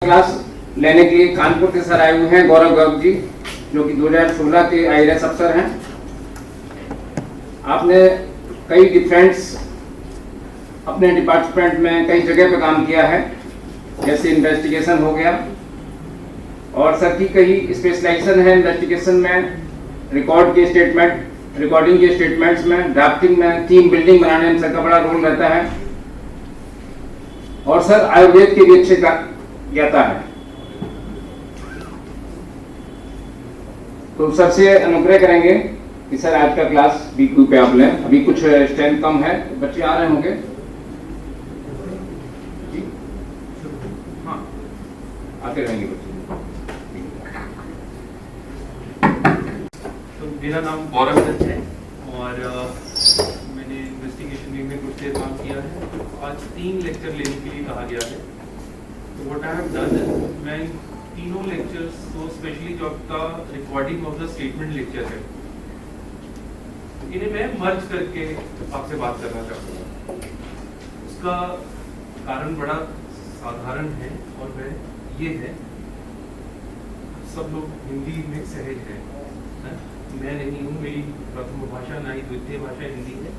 Class लेने के लिए कानपुर के सर आए हुए हैं गौरव गर्ग जी, जो कि 2016 के IAS अफसर हैं। आपने कई डिफरेंट्स अपने डिपार्टमेंट में कई जगह पे काम किया है, जैसे इन्वेस्टिगेशन हो गया, और सर की कई स्पेशलाइजेशन है इन्वेस्टिगेशन में, रिकॉर्डिंग के स्टेटमेंट्स में, ड्राफ्टिंग में, टीम बिल्डिंग बनाने में सर का बड़ा रोल रहता है। और सर आयुर्वेद के भी अच्छे ज्ञाता है। तो सर से अनुग्रह करेंगे कि सर आज का क्लास BQ पे आप लें। अभी कुछ स्ट्रेंथ कम है, बच्चे आ रहे होंगे जी, हाँ आते रहेंगे बच्चे। तो मेरा नाम गौरव दत्त है और मैंने इन्वेस्टिगेशन विंग में कुछ देर काम किया है। आज 3 लेक्चर लेने के लिए कहा गया है। तो व्हाट आई हैव डन है, मैं तीनों लेक्चर्स तो स्पेशली जो आपका recording of the statement lecture है, इन्हें मैं मर्ज करके आपसे बात करना चाहता हूँ। उसका कारण बड़ा साधारण है और वह ये है, सब लोग हिंदी में सहज है, मैं नहीं हूँ, मेरी प्रथम भाषा ना ही द्वितीय भाषा हिंदी है,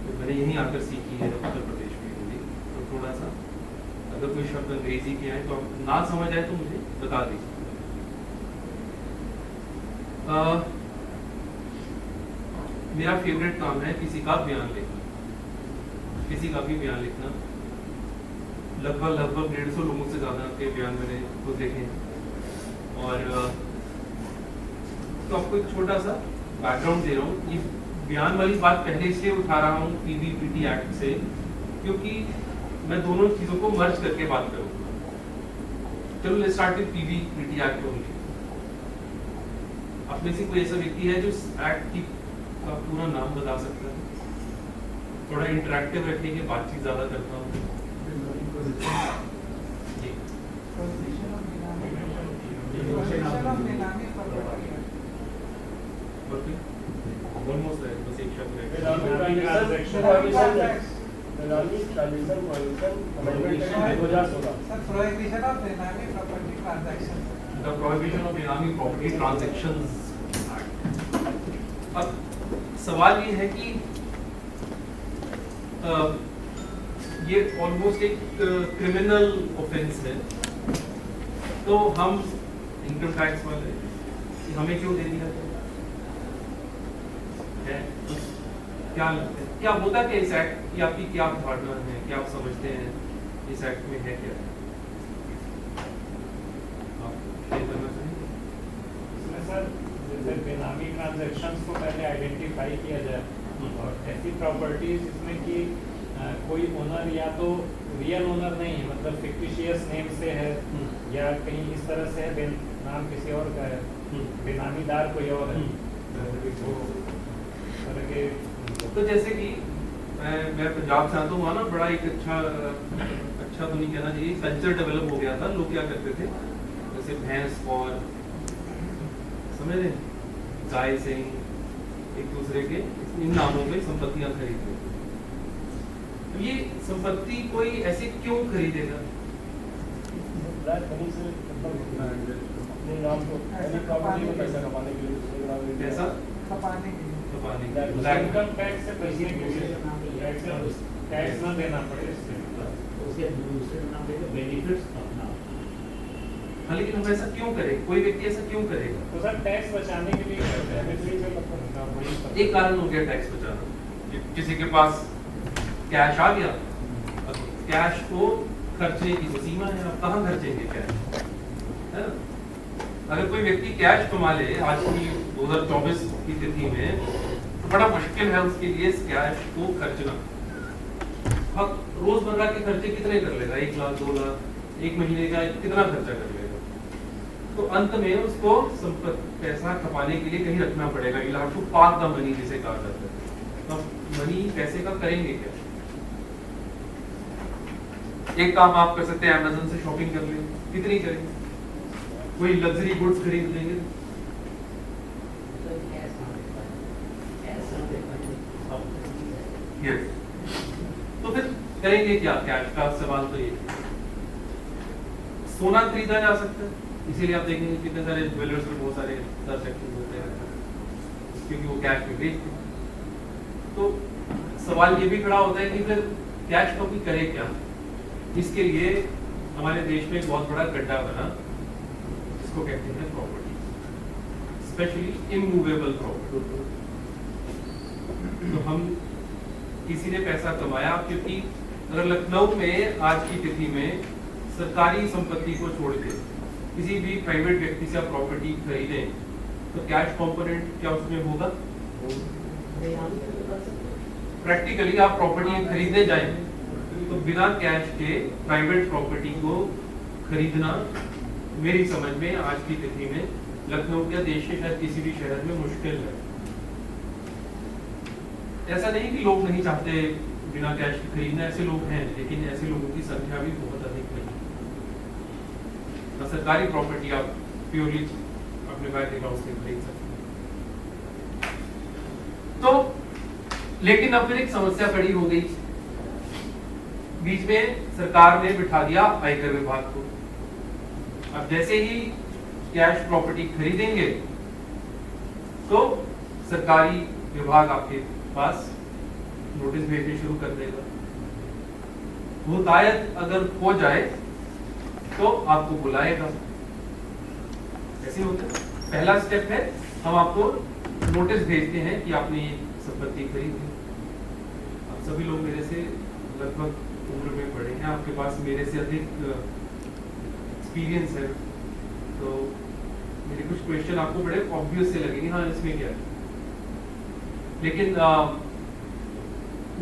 तो मैंने यहीं आकर सीखी है उत्तर प्रदेश में हिंदी। तो थोड़ा सा अगर कोई शब्द अंग्रेजी के आए तो आप ना समझ आए तो मुझे बता दीजिए। मेरा फेवरेट काम है किसी का बयान लिखना, किसी का भी बयान लिखना। लगभग 150 लोगों से ज्यादा के बयान मैंने खुद लिखे हैं। और तो आपको एक छोटा सा बैकग्राउंड दे रहा हूँ। ये बयान वाली बात पहले इसलिए उठा रहा हूँ PVPT एक्ट से, क्योंकि मैं दोनों चीजों को मर्ज करके बात करूंगा। चलो let's start with PVPT act only. आप में से कोई ऐसा व्यक्ति है जो इस एक्ट की का पूरा नाम बता सकता है? थोड़ा इंटरेक्टिव रखेंगे, बातचीत ज्यादा करता हूँ। बस एक शब्द The Prohibition of Benami Property Transactions Act। अब सवाल ये है कि ये ऑलमोस्ट एक क्रिमिनल ऑफेंस है, तो हम इनकम टैक्स वाले हमें क्यों दे दिया है? क्या लगता है, क्या होता क्या इस एक्ट की, आपकी क्या धारणा है, क्या आप समझते हैं इस एक्ट में है क्या? सर जैसे बेनामी ट्रांजैक्शंस को पहले आइडेंटिफाई किया जाए और ऐसी प्रॉपर्टीज जिसमें कि कोई ओनर या तो रियल ओनर नहीं है, मतलब फिक्टिशियस नेम से है या कहीं इस तरह से है, नाम किसी और का है, बेनामीदार कोई और है। तो जैसे कि मैं पंजाब से आता हूँ, वहाँ ना बड़ा एक अच्छा तो नहीं कहना चाहिए, कल्चर डेवलप हो गया था। लोग क्या करते थे, जैसे भैंस और समझ रहे गाय से एक दूसरे के इन नामों पे संपत्तियां खरीदते थे। तो ये संपत्ति कोई ऐसे क्यों खरीदेगा? अपने नाम को पैसा कमाने के लिए, पैसा खपाने के लिए, इनकम टैक्स से पैसे टैक्स ना देना पड़े, उसके दूसरे नाम पे बेनिफिट्स अपना। हाँ, लेकिन हम ऐसा क्यों करें? कोई व्यक्ति ऐसा क्यों करेगा? तो सर टैक्स बचाने के लिए करते हैं। एक कारण हो गया टैक्स बचाना। किसी के पास कैश आ गया, अब कैश को खर्चने की तो सीमा है, अब कहाँ खर्चेंगे कैश, है ना? अगर कोई व्यक्ति कैश कमा ले आज की 2024 की तिथि में, तो बड़ा मुश्किल है उसके लिए इस कैश को खर्चना। अब रोजमर्रा के खर्चे कितने कर लेगा? 1 लाख, 2 लाख, 1 महीने का कितना खर्चा कर लेगा? तो अंत में उसको पैसा खपाने के लिए कहीं रखना पड़ेगा। You have to park the money, जिसे कहा जाता है। अब मनी पैसे का करेंगे क्या? एक काम आप कर सकते हैं, अमेज़न से शॉपिंग कर लें। कितनी करेंगे? कोई लग्जरी गुड्स खरीद लेंगे, तो फिर करेंगे क्या? कैश का सवाल तो ये सोना खरीदा जा सकता है, इसीलिए आप देखेंगे कितने सारे ज्वेलर्स में बहुत सारे ट्रांजैक्शन होते हैं, क्योंकि वो कैश में बेचते हैं। तो सवाल ये भी खड़ा होता है कि फिर कैश कॉपी करे क्या। इसके लिए हमारे देश में एक बहुत बड़ा गड्ढा बना, जिसको कहते हैं प्रॉपर्टी, स्पेशली इमूवेबल प्रॉपर्टी। तो हम किसी ने पैसा कमाया, क्योंकि अगर लखनऊ में आज की तिथि में सरकारी संपत्ति को छोड़ के किसी भी प्राइवेट व्यक्ति से आप प्रॉपर्टी खरीदें तो कैश कंपोनेंट क्या उसमें होगा? प्रैक्टिकली आप प्रॉपर्टी खरीदने जाएं तो बिना कैश के प्राइवेट प्रॉपर्टी को खरीदना मेरी समझ में आज की तिथि में लखनऊ या देश के शायद किसी भी शहर में मुश्किल है। ऐसा नहीं कि लोग नहीं चाहते बिना कैश के खरीदना, ऐसे लोग हैं, लेकिन ऐसे लोगों की संख्या भी बहुत अधिक नहीं। सरकारी प्रॉपर्टी आप प्योरली अपने बैंक अकाउंट से खरीद सकते हैं। तो लेकिन अब फिर एक समस्या खड़ी हो गई, बीच में सरकार ने बिठा दिया आयकर विभाग को। अब जैसे ही कैश प्रॉपर्टी खरीदेंगे तो सरकारी विभाग आपके पास नोटिस भेजने शुरू कर देगा। मुतायद अगर हो जाए तो आपको बुलाएगा। ऐसे होता है। पहला स्टेप है, हम आपको नोटिस भेजते हैं कि आपने ये संपत्ति खरीदी। आप सभी लोग मेरे से लगभग उम्र में बड़े हैं, आपके पास मेरे से अधिक एक्सपीरियंस है, तो मेरे कुछ क्वेश्चन आपको बड़े ऑब्वियस से लगेंगे, हाँ इसमें क्या है। लेकिन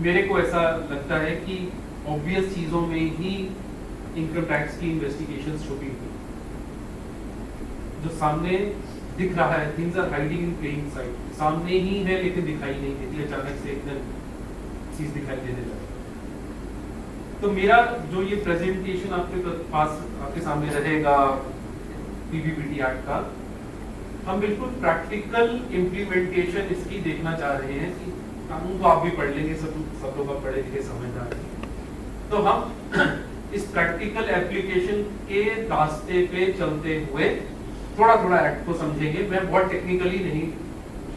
मेरे को ऐसा लगता है कि ऑब्वियस चीजों में ही इनकम टैक्स की इन्वेस्टिगेशन छुपी हुई, जो सामने दिख रहा है, things are hiding in plain sight, सामने ही है लेकिन दिखाई नहीं देती, अचानक से एकदम चीज दिखाई देने लगती। तो मेरा जो ये प्रेजेंटेशन आपके पास आपके सामने रहेगा पीबीपीटी एक्ट का, हम बिल्कुल प्रैक्टिकल इम्प्लीमेंटेशन इसकी देखना चाह रहे हैं कि कानून तो आप भी पढ़ लेंगे, सब लोग आप पढ़े लिखे समझदार हैं। तो हम इस प्रैक्टिकल एप्लीकेशन के रास्ते पे चलते हुए थोड़ा थोड़ा एक्ट को समझेंगे। मैं बहुत टेक्निकली नहीं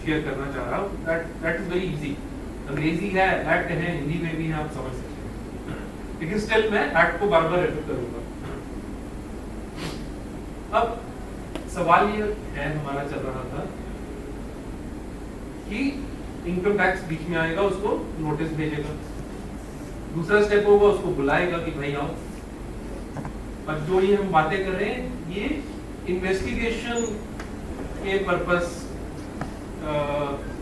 शेयर करना चाह रहा हूँ, दैट इज वेरी इजी। अंग्रेजी है, एक्ट है, हिंदी में भी है, आप समझ सकते हैं, लेकिन स्टिल मैं एक्ट को बार बार रेफर करूंगा। अब सवाल ये है हमारा चल रहा था कि इनकम टैक्स बीच में आएगा, उसको नोटिस भेजेगा, दूसरा स्टेप होगा उसको बुलाएगा कि भाई आओ। और जो ये हम बातें कर रहे हैं ये इन्वेस्टिगेशन के पर्पस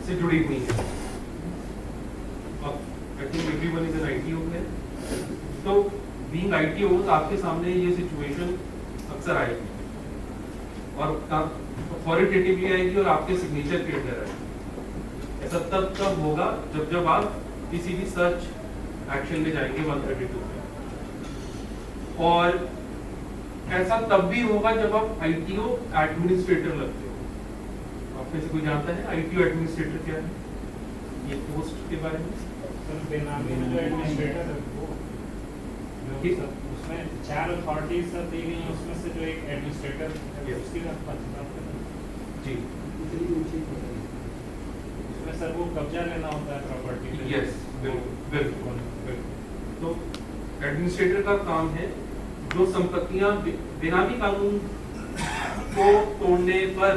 से जुड़ी हुई है। अब I think everyone is an ITO है, तो बीइंग आईटीओ तो आपके सामने ये सिचुएशन अक्सर आएगी और अथॉरिटेटिवली आएगी और आपके सिग्नेचर के अंदर आएगी। ऐसा तब होगा जब आप किसी भी सर्च एक्शन में जाएंगे 132 में, और ऐसा तब भी होगा जब आप आईटीओ एडमिनिस्ट्रेटर लगते हो। आप में से कोई जानता है आईटीओ एडमिनिस्ट्रेटर क्या है, ये पोस्ट के बारे में? सर बेनामी में जो एडमिनिस्ट्रेटर है वो उसमें 4 अथॉरिटीज सर दी गई हैं, उसमें से जो एक एडमिनिस्ट्रेटर है उसकी बात जी, उसमें सर वो कब्जा लेना होता है प्रॉपर्टी पे। यस, बिल्कुल। तो एडमिनिस्ट्रेटर का काम है जो संपत्तियां बेनामी कानून को तोड़ने पर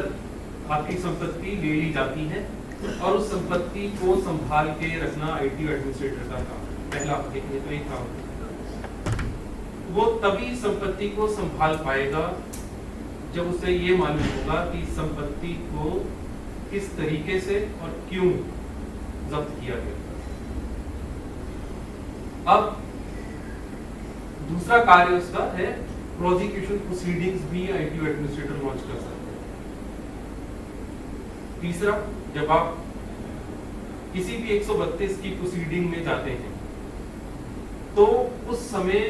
आपकी संपत्ति ले ली जाती है और उस संपत्ति को संभाल के रखना आईटीओ एडमिनिस्ट्रेटर का काम है। पहला देखिए तो एक काम वो तभी संपत्ति को संभाल पाएगा जब उसे ये मालूम होगा कि संपत्ति को किस तरीके से और क्यों जब्त किया गया। अब दूसरा कार्य उसका है प्रोसिक्यूशन प्रोसीडिंग्स भी आईटीओ एडमिनिस्ट्रेटर लॉन्च कर सकते हैं। तीसरा, जब आप किसी भी 132 की प्रोसीडिंग में जाते हैं तो उस समय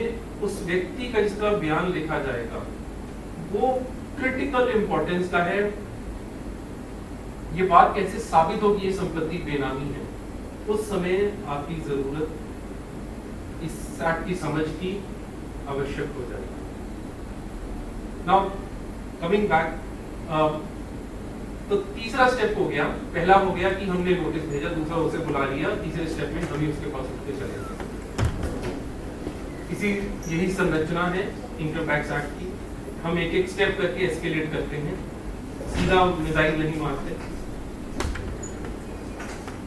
उस व्यक्ति का जिसका बयान लिखा जाएगा वो क्रिटिकल इंपॉर्टेंस का है। ये बात कैसे साबित होगी ये संपत्ति बेनामी है, उस समय आपकी जरूरत इस एक्ट की समझ की आवश्यक हो जाएगी। नाउ कमिंग बैक, तो तीसरा स्टेप हो गया, पहला हो गया कि हमने नोटिस भेजा, दूसरा उसे बुला लिया, तीसरे स्टेप में हम ही उसके पास उठते चले गए। इसी यही संरचना है इनकम टैक्स एक्ट की। हम एक एक स्टेप करके एस्केलेट करते हैं, सीधा मिसाइल नहीं मारते।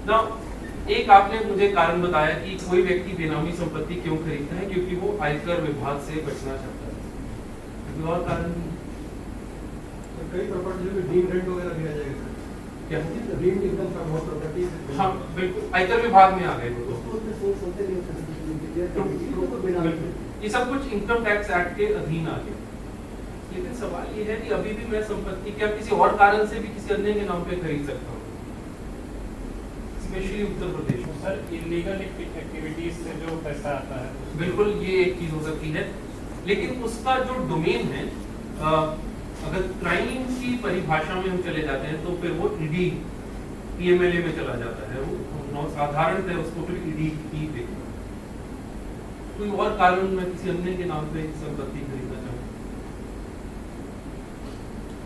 ना एक आपने मुझे कारण बताया कि कोई व्यक्ति बेनामी संपत्ति क्यों खरीदता है, क्योंकि वो आयकर विभाग से बचना चाहता है। कोई और कारण नहीं? कई प्रॉपर्टी में डीम रेंट वगैरह दिया जाएगा क्या? डीम इनकम का बहुत प्रॉपर्टी हाँ बिल्कुल, आयकर विभाग में आ गए वो तो। उसमें सोर्स होते नहीं, ये सब कुछ इनकम टैक्स एक्ट के अधीन आ गया। लेकिन सवाल ये है कि अभी भी मैं संपत्ति क्या किसी और कारण से भी किसी अन्य के नाम पे खरीद सकता हूँ, स्पेशली उत्तर प्रदेश में। सर इलीगल एक्टिविटीज से जो पैसा आता है, बिल्कुल ये एक चीज हो सकती है, लेकिन उसका जो डोमेन है, अगर क्राइम की परिभाषा में हम चले जाते हैं तो फिर वो ईडी पीएमएलए में चला जाता है, वो साधारणतः उसको फिर ईडी ही देखता है। कोई और कारण मैं किसी अन्य के नाम पे संपत्ति खरीदना चाहूँ।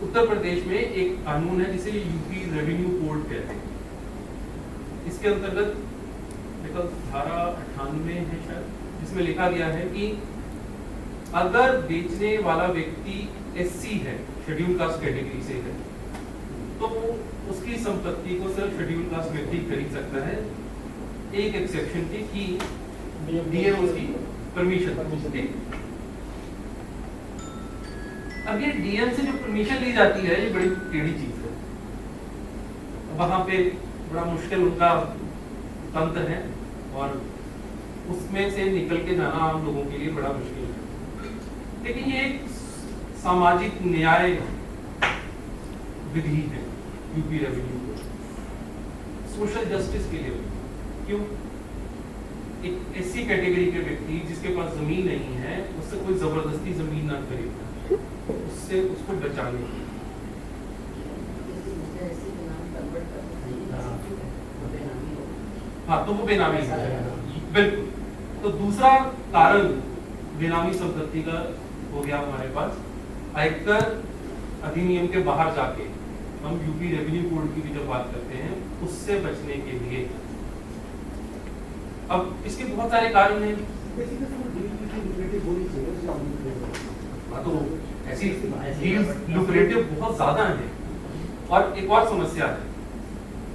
उत्तर प्रदेश में एक कानून है जिसे यूपी रेवेन्यू कोड कहते हैं। इसके अंतर्गत धारा 98 है शायद, जिसमें लिखा गया है कि अगर बेचने वाला व्यक्ति एससी है, शेड्यूल कास्ट कैटेगरी से है, तो वो उसकी संपत्ति को सिर्फ शेड्यूल कास्ट व्यक्ति खरीद सकता है, एक एक्सेप्शन थी कि डीएम उसकी परमिशन थी। अब ये डीएम से जो परमिशन ली जाती है, ये बड़ी टेढ़ी चीज है। वहां पे बड़ा मुश्किल उनका तंत्र है और उसमें से निकल के जाना आम लोगों के लिए बड़ा मुश्किल है। लेकिन ये एक सामाजिक न्याय विधि है यूपी रेवेन्यू को, सोशल जस्टिस के लिए। क्यों? एक एससी कैटेगरी के व्यक्ति जिसके पास जमीन नहीं है, उससे कोई जबरदस्ती जमीन ना खरीदना, उससे उसको बचाने के लिए। हाँ, तो वो बेनामी है, बिल्कुल। तो दूसरा कारण बेनामी संपत्ति का हो गया हमारे पास, आयकर अधिनियम के बाहर जाके हम यूपी रेवेन्यू कोड की भी जब बात करते हैं, उससे बचने के लिए। अब इसके बहुत सारे कारण हैं। तो ऐसी लुक्रेटिव बहुत ज्यादा है। और एक और समस्या है,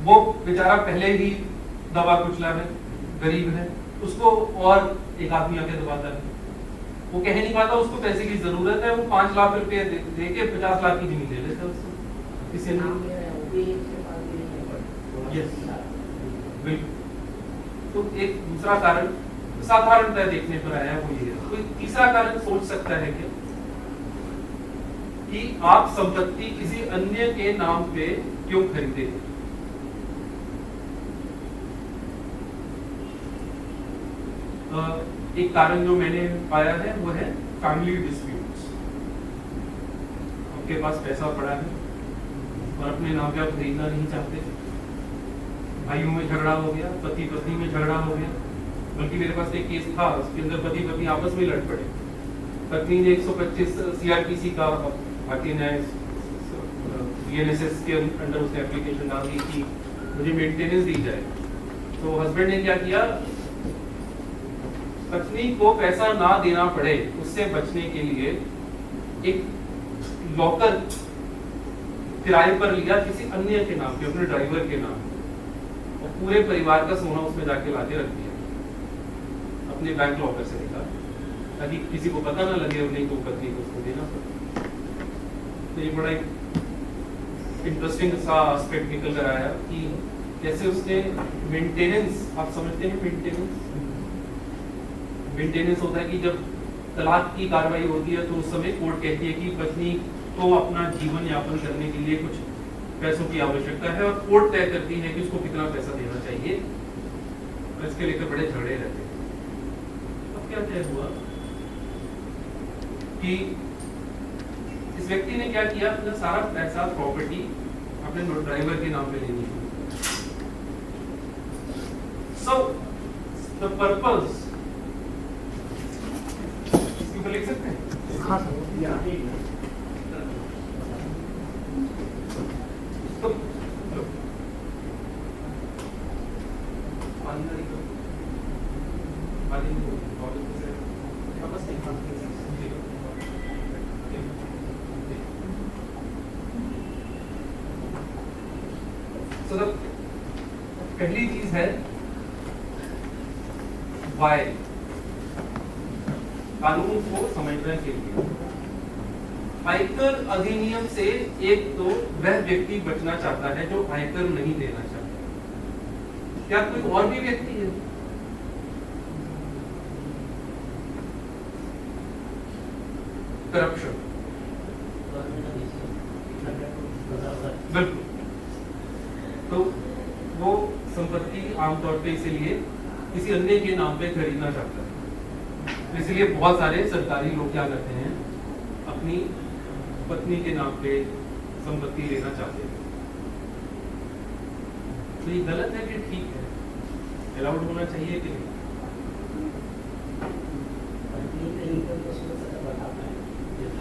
वो बेचारा पहले ही दबा कुचला है, गरीब है, उसको और एक आदमी आके दबाता है, वो कह नहीं पाता उसको पैसे की जरूरत है, वो 5 लाख रुपए दे के 50 लाख की जमीन ले लेता है उसको। इसे बिल्कुल। तो एक दूसरा कारण साधारणतः देखने पर आया वो ये है। कोई तीसरा कारण सोच सकता है क्या कि आप संपत्ति किसी अन्य के नाम पे क्यों खरीदे? एक कारण जो मैंने पाया है वो है फैमिली डिस्प्यूट्स। आपके पास पैसा पड़ा है और अपने नाम पे आप खरीदना नहीं चाहते, भाइयों में झगड़ा हो गया, पति पत्नी में झगड़ा हो गया, बल्कि मेरे पास एक केस था, उसके अंदर पति पत्नी आपस में लड़ पड़े। पत्नी ने 125 सीआरपीसी का, भारतीय न्याय बीएनएसएस के अंडर उसने एप्लीकेशन डाल दी कि मुझे मेंटेनेंस दी जाए। तो हस्बैंड ने क्या किया, पत्नी को पैसा ना देना पड़े उससे बचने के लिए एक लॉकर किराए पर लिया किसी अन्य के नाम पे, अपने ड्राइवर के नाम, और पूरे परिवार का सोना उसमें जाके लाके रख दिया अपने बैंक लॉकर से निकाल, ताकि किसी को पता ना लगे और नहीं तो पत्नी को उसको देना पड़े। तो ये बड़ा इंटरेस्टिंग सा एस्पेक्ट निकल कर आया कि कैसे उसने मेंटेनेंस, आप समझते हैं मेंटेनेंस होता है कि जब तलाक की कार्रवाई होती है तो उस समय कोर्ट कहती है कि पत्नी को अपना जीवन यापन करने के लिए कुछ पैसों की आवश्यकता है और कोर्ट तय करती है कि उसको कितना पैसा देना चाहिए, और इसके लेकर बड़े झगड़े रहते हैं। अब क्या तय हुआ कि इस व्यक्ति ने क्या किया, अपना सारा पैसा, प्रॉपर्टी अपने ड्राइवर के नाम पे लेनी शुरू। सो द पर्पस, लिख सकते हैं? हाँ, सो पहली चीज है वाई, कानून को समझने के लिए। आयकर अधिनियम से एक तो वह व्यक्ति बचना चाहता है जो आयकर नहीं देना चाहता। क्या कोई और भी व्यक्ति है? करप्शन, बिल्कुल। तो वो संपत्ति आमतौर पे इसीलिए किसी अन्य के नाम पे खरीदना चाहता है। इसलिए बहुत सारे सरकारी लोग क्या करते हैं, अपनी पत्नी के नाम पे संपत्ति लेना चाहते हैं। तो ये गलत है कि ठीक है? अलाउड होना चाहिए कि नहीं?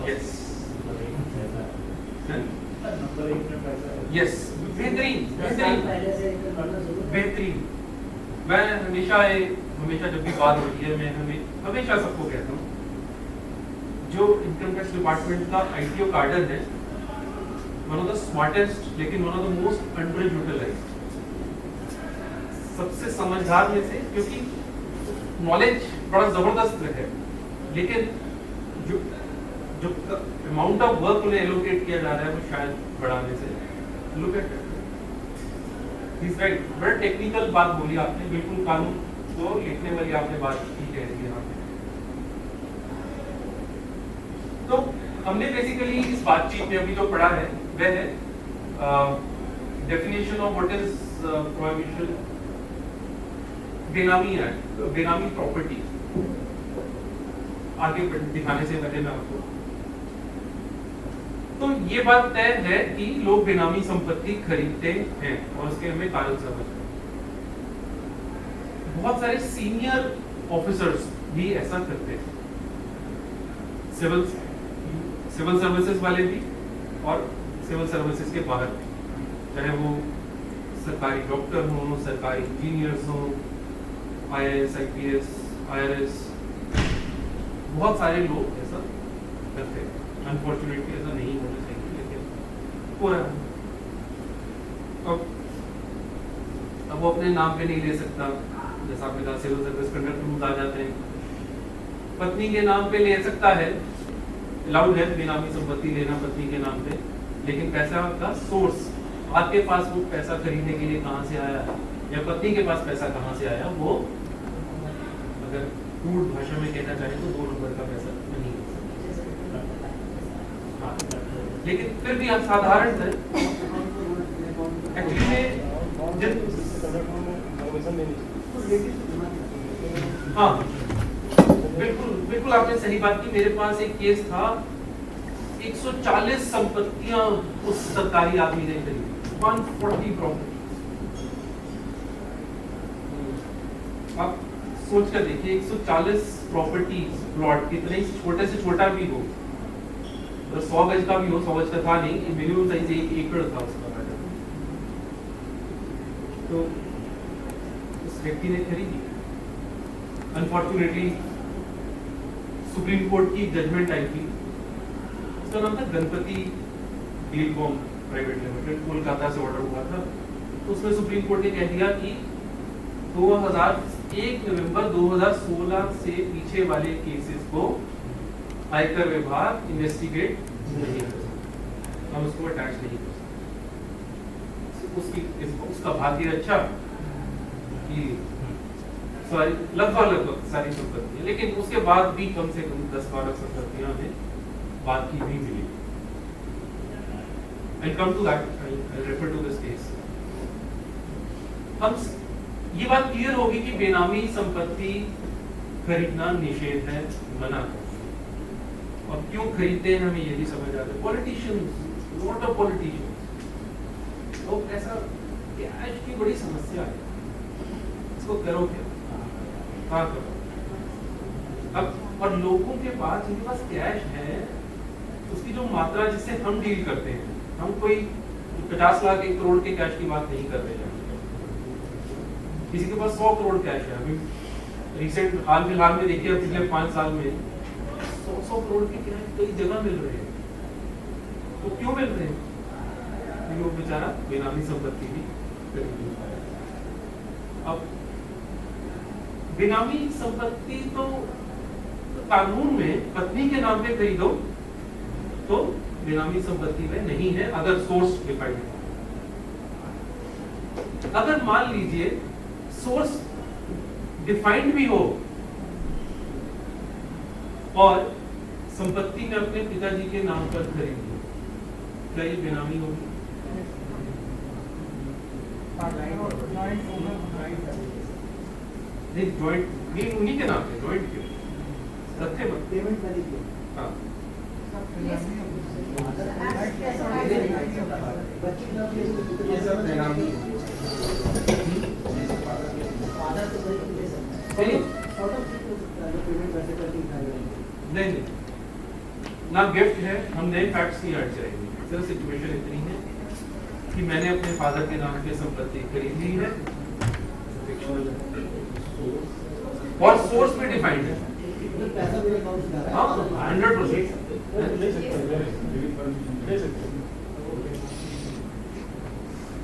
यस, यस, बेहतरीन बेहतरीन बेहतरीन। मैं हमेशा जब भी बात होती है, मैं हमेशा सबको कहता हूँ, जो इनकम टैक्स डिपार्टमेंट का आईटीओ कार्डन है, वन ऑफ द स्मार्टेस्ट लेकिन one of the most under utilised, सबसे समझदार में से, क्योंकि नॉलेज बड़ा जबरदस्त है, लेकिन जो जो अमाउंट ऑफ वर्क उन्हें एलोकेट किया जा रहा है वो शायद बढ़ाने से। लुक एट दिस राइट, बड़ा टेक्निकल बात बोली आपने, बिल्कुल कानून को लिखने वाली आपने बात की कह रही है यहाँ पे। तो हमने बेसिकली इस बातचीत में अभी जो पढ़ा है वह है definition of what is prohibition, बेनामी एक्ट, बेनामी प्रॉपर्टी। आगे दिखाने से पहले मैं आपको, तो ये बात तय है कि लोग बेनामी संपत्ति खरीदते हैं और उसके हमें कारण समझ हैं। बहुत सारे सीनियर ऑफिसर्स भी ऐसा करते हैं, सिविल सर्विसेज वाले भी और सिविल सर्विसेज के बाहर भी, चाहे वो सरकारी डॉक्टर हो, सरकारी इंजीनियर्स हो, IAS, IPS, IRS, बहुत सारे लोग ऐसा करते हैं। अनफॉर्चुनेटली ऐसा नहीं होना चाहिए, लेकिन हो रहा है। अब वो अपने नाम पे नहीं ले सकता, जैसा आपने कहा सिविल सर्विस कंडक्ट रूल्स आ जाते हैं। पत्नी के नाम पे ले सकता है, अलाउड है बेनामी संपत्ति लेना पत्नी के नाम पे, लेकिन पैसा का सोर्स, आपके पास वो पैसा खरीदने के लिए कहाँ से आया या पत्नी के पास पैसा कहाँ से आया, वो अगर क्रूड भाषा में कहना चाहे तो 2 नंबर का पैसा नहीं है। हाँ, लेकिन फिर भी आप साधारण है एक्चुअली हाँ बिल्कुल बिल्कुल आपने सही बात की। मेरे पास एक केस था, 140 संपत्तियां उस सरकारी आदमी ने खरीदी, 140 प्रॉपर्टी। आप सोच कर देखिए, 140 प्रॉपर्टी प्लॉट, कितने छोटे से छोटा भी हो, 100 गज का भी हो, 100 गज का था नहीं, मिनिमम साइज 1 एकड़ था उसका। तो उस व्यक्ति ने खरीदी। अनफॉर्चुनेटली सुप्रीम कोर्ट की जजमेंट आई थी, उसका नाम था गणपति डीलकॉम प्राइवेट लिमिटेड, कोलकाता से ऑर्डर हुआ था। तो उसमें सुप्रीम कोर्ट ने कह दिया कि 1 नवंबर 2016 से पीछे वाले केसेस को आयकर विभाग इन्वेस्टिगेट नहीं कर सकता, हम उसको अटैच नहीं कर सकते। उसका भाग्य अच्छा कि लगभग सारी संपत्तियां, लेकिन उसके बाद भी कम से कम 10-12 संपत्तियां हमें बाद की भी मिली। I'll come to that. I'll refer to this case. हम ये बात क्लियर होगी कि बेनामी संपत्ति खरीदना निषेध है, मना है। और क्यों खरीदते हैं हमें ये भी समझ आता है। पॉलिटिशियंस, लॉट ऑफ पॉलिटिशियंस, तो ऐसा कैश की बड़ी समस्या है, इसको करो क्या, हाँ करो। अब और लोगों के पास, जिनके पास कैश है, उसकी जो मात्रा जिससे हम डील करते हैं, हम कोई 50 लाख 1 करोड़ के कैश की बात नहीं कर रहे हैं। किसी के पास 100 करोड़ कैश है। अभी रिसेंट हाल फिलहाल में देखिए, पिछले 5 साल में 100 करोड़ के कैश कई जगह मिल रहे हैं। तो क्यों मिल रहे हैं? लोग बेचारा बेनामी संपत्ति भी खरीदी। अब बेनामी संपत्ति तो कानून में पत्नी के नाम पे खरीदो तो बेनामी संपत्ति में नहीं है, अगर सोर्स डिफाइंड है। अगर मान लीजिए सोर्स डिफाइंड भी हो और संपत्ति में अपने पिताजी के नाम पर खरीद ली, क्या ये बेनामी होगी? नहीं, जॉइंट नहीं, उन्हीं के नाम पे जॉइंट क्यों रखे मत पेमेंट करेंगे। हाँ ये सब बेनामी है। नहीं नहीं, ना गिफ्ट है, हम नए फैक्ट्स की ऐड करेंगे। सर सिचुएशन इतनी है कि मैंने अपने फादर के नाम पे संपत्ति खरीद ली है और सोर्स में डिफाइंड है। पैसा मेरे अकाउंट से जा रहा है। हाँ 100%।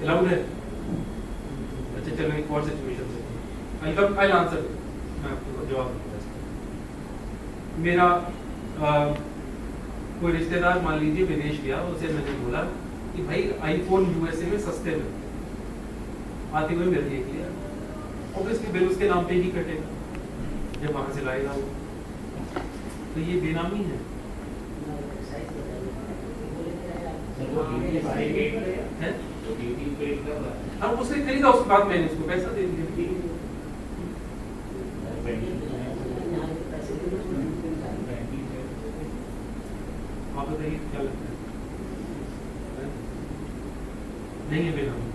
अलाउड है। अच्छा चलो एक और सिचुएशन से आई आंसर, मैं आपको जवाब दूंगा। मेरा कोई रिश्तेदार मान लीजिए विदेश गया, उसे मैंने बोला कि भाई आईफोन यूएसए में सस्ते में, आते हुए मेरे लिए लिया, ऑब्वियसली बिल उसके नाम पे ही कटेगा जब वहां से लाएगा वो, तो ये बेनामी है। अब उसने खरीदा, उसके बाद मैंने उसको पैसा दे दिया। आप बताइए क्या लगता है? नहीं है बेनामी।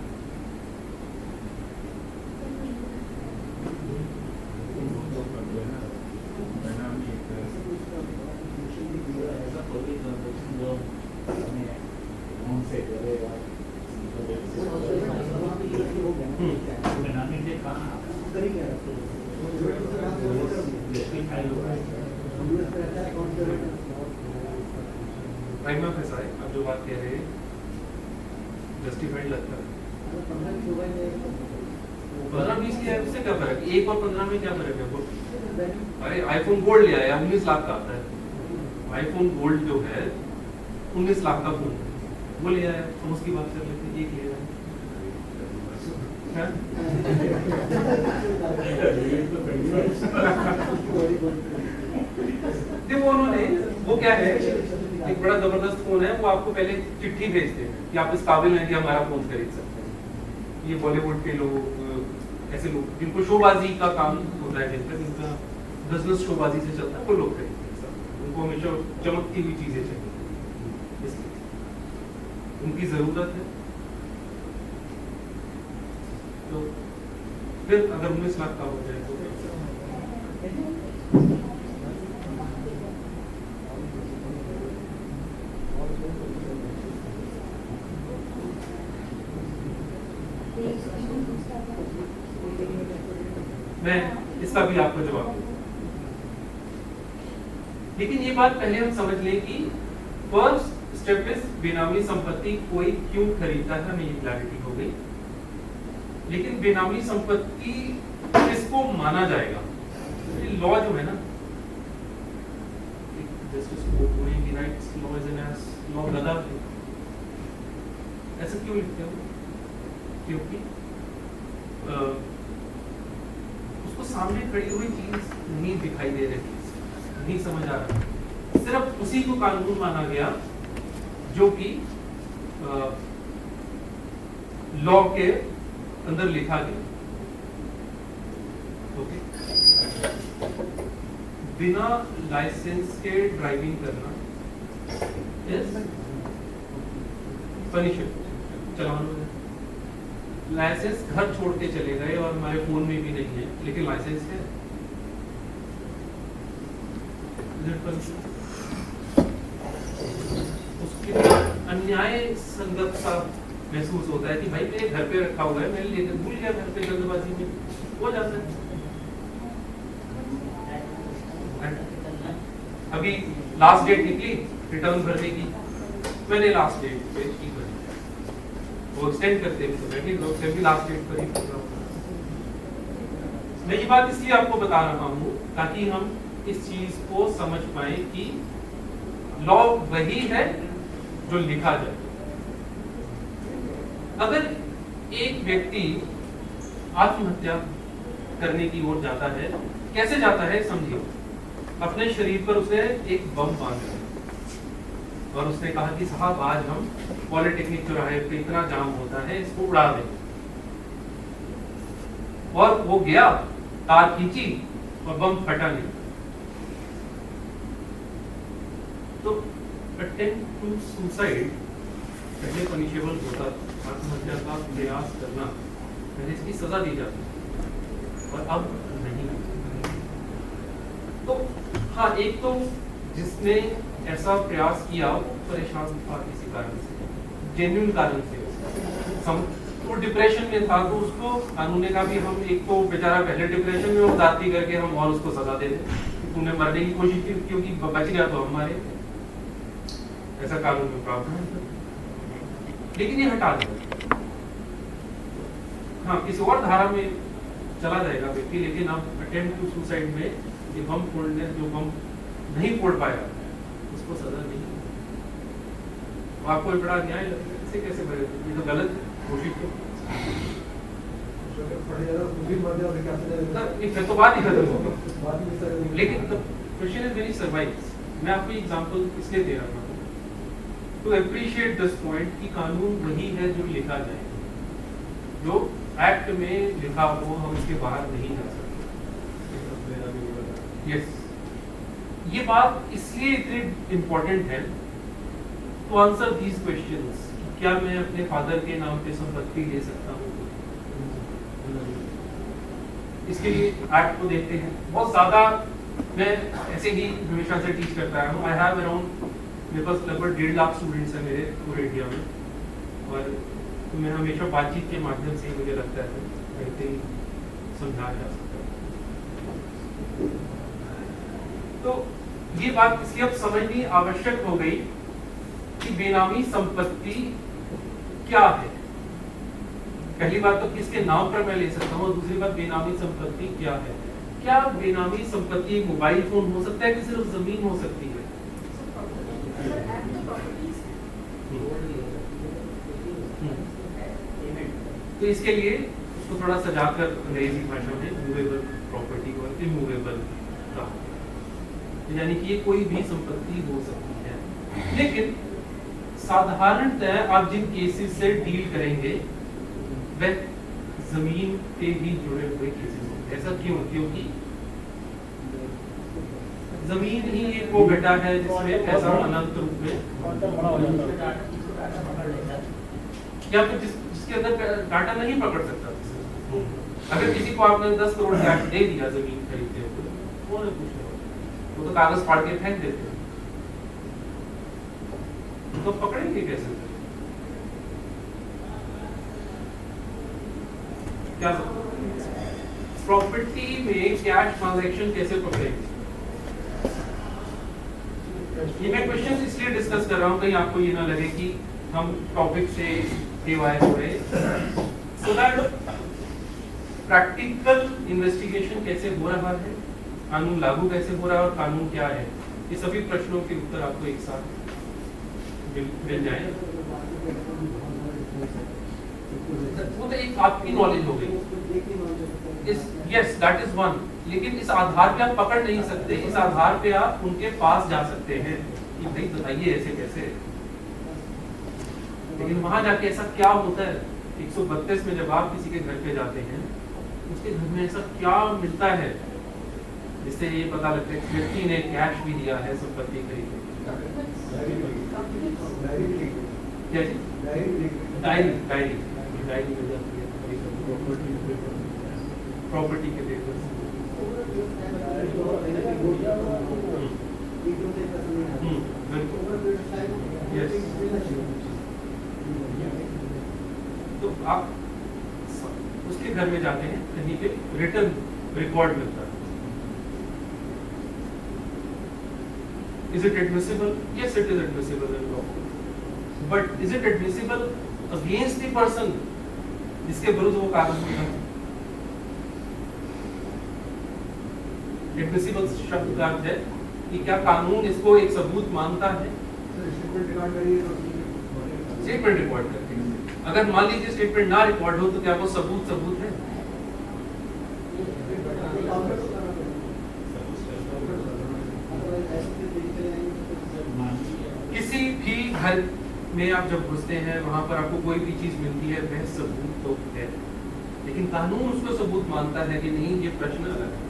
प्राइमा फैसा है, आप जो बात कह रहे हैं जस्टिफाइड लगता है। 15-20 की उससे क्या फर्क है? 1 और 15 में क्या फर्क है? अरे आईफोन गोल्ड लिया है 19 लाख का आता है। आईफोन गोल्ड जो है 19 लाख का फोन वो लिया है, हम उसकी बात कर लेते हैं। एक लिया है देखो उन्होंने वो क्या है, एक बड़ा जबरदस्त फोन है, वो आपको पहले चिट्ठी भेजते हैं कि आप इस काबिल हैं कि हमारा फोन खरीद सकते हैं। ये बॉलीवुड के लोग, ऐसे लोग जिनको शोबाजी का काम होता है, जिनका बिजनेस शोबाजी से चलता है, वो लोग खरीदते हैं। उनको हमेशा चमकती हुई चीजें चाहिए, इसलिए उनकी जरूरत है। तो फिर अगर 19 लाख का हो जाए तो मैं इसका भी आपको जवाब दूंगा। लेकिन ये बात पहले हम समझ लें कि फर्स्ट स्टेप इज बेनामी संपत्ति कोई क्यों खरीदता है, हमें ये क्लैरिटी हो गई। लेकिन बेनामी संपत्ति किसको माना जाएगा? लॉ जो है ना, जस्टिस कोर्ट में the rights law is an S law गदा है, ऐसा क्यों लिखते हो? क्योंकि उसको सामने खड़ी हुई चीज नहीं दिखाई दे रही, नहीं समझ आ रहा, सिर्फ उसी को कानून माना गया जो कि लॉ के अंदर लिखा गया। ओके, बिना लाइसेंस के ड्राइविंग करना इज पनिशेबल, चलान हो जाए। लाइसेंस घर छोड़ के चले गए और हमारे फोन में भी नहीं है, लेकिन लाइसेंस है, उसके अन्याय संगत सा महसूस होता है कि भाई मेरे घर पे रखा हुआ है, मैंने लेकर भूल गया घर पे, जल्दबाजी में हो जाता है। अभी लास्ट डेट निकली रिटर्न भरने की, मैंने लास्ट डेट पे की भरी, वो एक्सटेंड करते हैं तो बैठे लोग फिर भी लास्ट डेट पर ही पूरा। मैं ये बात इसलिए आपको बता रहा हूँ ताकि हम इस चीज को समझ पाए कि लॉ वही है जो लिखा जाए। अगर एक व्यक्ति आत्महत्या करने की ओर जाता है, कैसे जाता है समझिए। अपने शरीर पर उसने एक बम बांधा और उसने कहा कि साहब आज हम पॉलिटेक्निक चौराहे पे इतना जाम होता है, इसको उड़ा दें। और वो गया, तार खींची और बम फटा नहीं। तो अटेम्प्ट टू सुसाइड पहले पनिशेबल होता, आत्महत्या का प्रयास करना पहले इसकी सजा दी जाती और अब नहीं। तो हाँ, एक तो जिसने ऐसा प्रयास किया वो परेशान था किसी कारण से, जेन्युइन कारण से। वो डिप्रेशन में था तो उसको कानून ने कहा भी हम एक तो बेचारा पहले डिप्रेशन में जाती करके हम और उसको सजा दे दें। तूने मरने की कोशिश की क्योंकि बच गया तो हम मारे, ऐसा कानून में प्रावधान है। लेकिन ये हटा देगा, हाँ किसी और धारा में चला जाएगा व्यक्ति, लेकिन अब अटेम्प्ट टू सुसाइड में ये बम फोड़ने जो बम नहीं फोड़ पाया उसको सजा नहीं। आपको बड़ा न्याय इसे कैसे भरे, ये तो गलत है। कोशिश तो फिर तो बात ही खत्म होगी। लेकिन क्वेश्चन इज वेरी सर्वाइव्स। मैं आपको एग्जांपल इसलिए दे रहा हूँ टू अप्रिशिएट दिस पॉइंट कि कानून वही है जो लिखा जाए, जो एक्ट में लिखा हो, हम उसके बाहर नहीं जा सकते। यस, ये बात इसलिए इतनी इम्पोर्टेंट है टू आंसर दीज क्वेश्चंस। क्या मैं अपने फादर के नाम पे संपत्ति ले सकता हूँ? इसके लिए एक्ट को देखते हैं। बहुत ज्यादा मैं ऐसे ही हमेशा से टीच करता रहा हूँ। आई हैव अराउंड, मेरे पास लगभग 1.5 लाख स्टूडेंट्स हैं मेरे पूरे इंडिया में, और तो मैं हमेशा बातचीत के माध्यम से मुझे लगता है कहीं समझाया जा सकता है। तो ये बात इसलिए अब समझनी आवश्यक हो गई कि बेनामी संपत्ति क्या है। पहली बात तो किसके नाम पर मैं ले सकता हूँ, और दूसरी बात बेनामी संपत्ति क्या है। क्या बेनामी संपत्ति मोबाइल फोन हो सकता है कि सिर्फ जमीन हो सकती है? तो इसके लिए उसको थोड़ा सजाकर अंग्रेजी भाषा में मूवेबल प्रॉपर्टी और इमूवेबल का, यानी कि ये कोई भी संपत्ति हो सकती है। लेकिन साधारणतः आप जिन केसेस से डील करेंगे वह जमीन पे भी जुड़े हुए केसेस होंगे। ऐसा क्यों? क्योंकि जमीन ही एक वो बेटा है जिसमें पैसा अनंत रूप में, या फिर जिसके अंदर डाटा नहीं पकड़ सकता। अगर किसी को आपने 10 करोड़ कैश दे दिया जमीन खरीदते हुए, वो नहीं पूछेगा, वो तो कागज फाड़ के फेंक देते हैं, तो पकड़ेंगे कैसे? क्या प्रॉपर्टी में कैश ट्रांजैक्शन कैसे पकड़ेंगे? ये मैं क्वेश्चन इसलिए डिस्कस कर रहा हूं कहीं आपको ये ना लगे कि हम टॉपिक से डिवाइड हो रहे, सो दैट प्रैक्टिकल इन्वेस्टिगेशन कैसे हो रहा है, कानून लागू कैसे हो रहा है और कानून क्या है, ये सभी प्रश्नों के उत्तर आपको एक साथ मिल जाए। वो तो एक आपकी नॉलेज हो गई, यस दैट इज वन। लेकिन इस आधार पे आप पकड़ नहीं सकते, इस आधार पे आप उनके पास जा सकते हैं कि भाई बताइए ऐसे कैसे। लेकिन वहां जाके ऐसा क्या होता है, 132 में जब आप किसी के घर पे जाते हैं, उसके घर में ऐसा क्या मिलता है जिससे ये पता लगता है व्यक्ति ने कैश भी दिया है संपत्ति खरीदने। क्या जी? डायरी मिल जाती है प्रॉपर्टी के पेपर्स। तो आप उसके घर में जाते हैं, कहीं पे रिटर्न रिकॉर्ड मिलता है। Is it admissible? Yes, it is admissible in law. But is it admissible against the person जिसके विरुद्ध वो कागज लिखा है। एडमिसिबल शब्द का अर्थ है कि क्या कानून इसको एक सबूत मानता है? स्टेटमेंट रिकॉर्ड करिए तो स्टेटमेंट रिकॉर्ड करते हैं। अगर मान लीजिए स्टेटमेंट ना रिकॉर्ड हो तो क्या वो सबूत है? किसी भी घर में आप जब घुसते हैं वहां पर आपको कोई भी चीज मिलती है वह सबूत तो है, लेकिन कानून उसको सबूत मानता है कि नहीं, ये प्रश्न अलग है।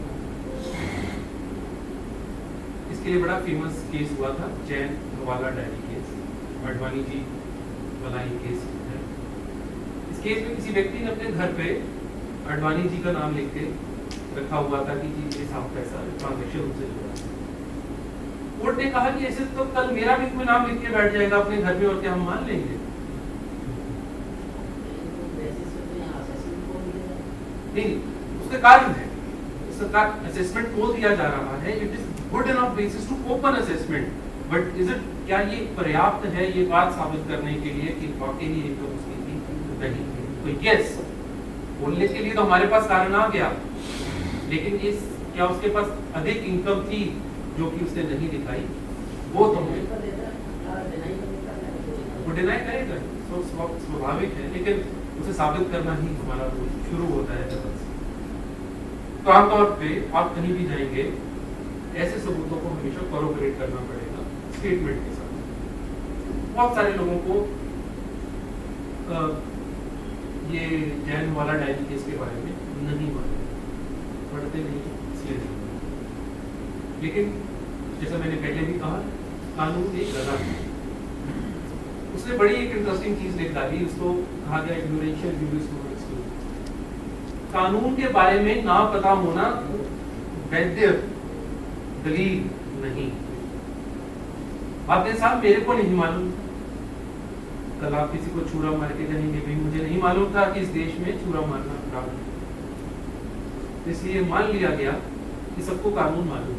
इसके लिए बड़ा फेमस केस हुआ था जैन हवाला डायरी केस, अडवाणी जी वाला ये केस है। इस केस में किसी व्यक्ति ने अपने घर पे अडवाणी जी का नाम लिख के रखा हुआ था कि जी ये साफ पैसा ट्रांजेक्शन उनसे जुड़ा है। कोर्ट ने कहा कि ऐसे तो कल मेरा भी कोई नाम लिख के बैठ जाएगा अपने घर में और क्या हम मान लेंगे? नहीं, उसका कारण है, उसका असेसमेंट को दिया जा रहा है। It is good enough basis to open assessment, but is it, क्या ये पर्याप्त है ये बात साबित करने के लिए कि वाकई ही इनकम उसकी थी? नहीं। तो यस, बोलने के लिए तो हमारे पास कारण आ गया, लेकिन इस क्या उसके पास अधिक इनकम थी जो कि उसने नहीं दिखाई? वो तो हमें वो डिनाई करेगा, स्वाभाविक है, लेकिन उसे साबित करना ही हमारा रोल शुरू होता है जब से। तो आमतौर पे आप कहीं भी जाएंगे ऐसे सबूतों को हमेशा कॉरोबोरेट करना पड़ेगा स्टेटमेंट के साथ। बहुत सारे लोगों को ये जैन वाला डायरी केस के बारे में नहीं मालूम, पढ़ते नहीं इसलिए नहीं। लेकिन जैसा मैंने पहले भी कहा, कानून एक गधा है। उसने बड़ी एक इंटरेस्टिंग चीज लिख डाली, उसको कहा गया इग्नोरेंशियल यूज नॉट एक्सक्यूज। कानून के बारे में ना पता होना वैध दलील नहीं। आपके साथ मेरे को नहीं मालूम, कल आप किसी को छुरा मार के कहेंगे भाई मुझे नहीं मालूम था कि इस देश में छुरा मारना अपराध है, इसलिए मान लिया गया कि सबको कानून मालूम।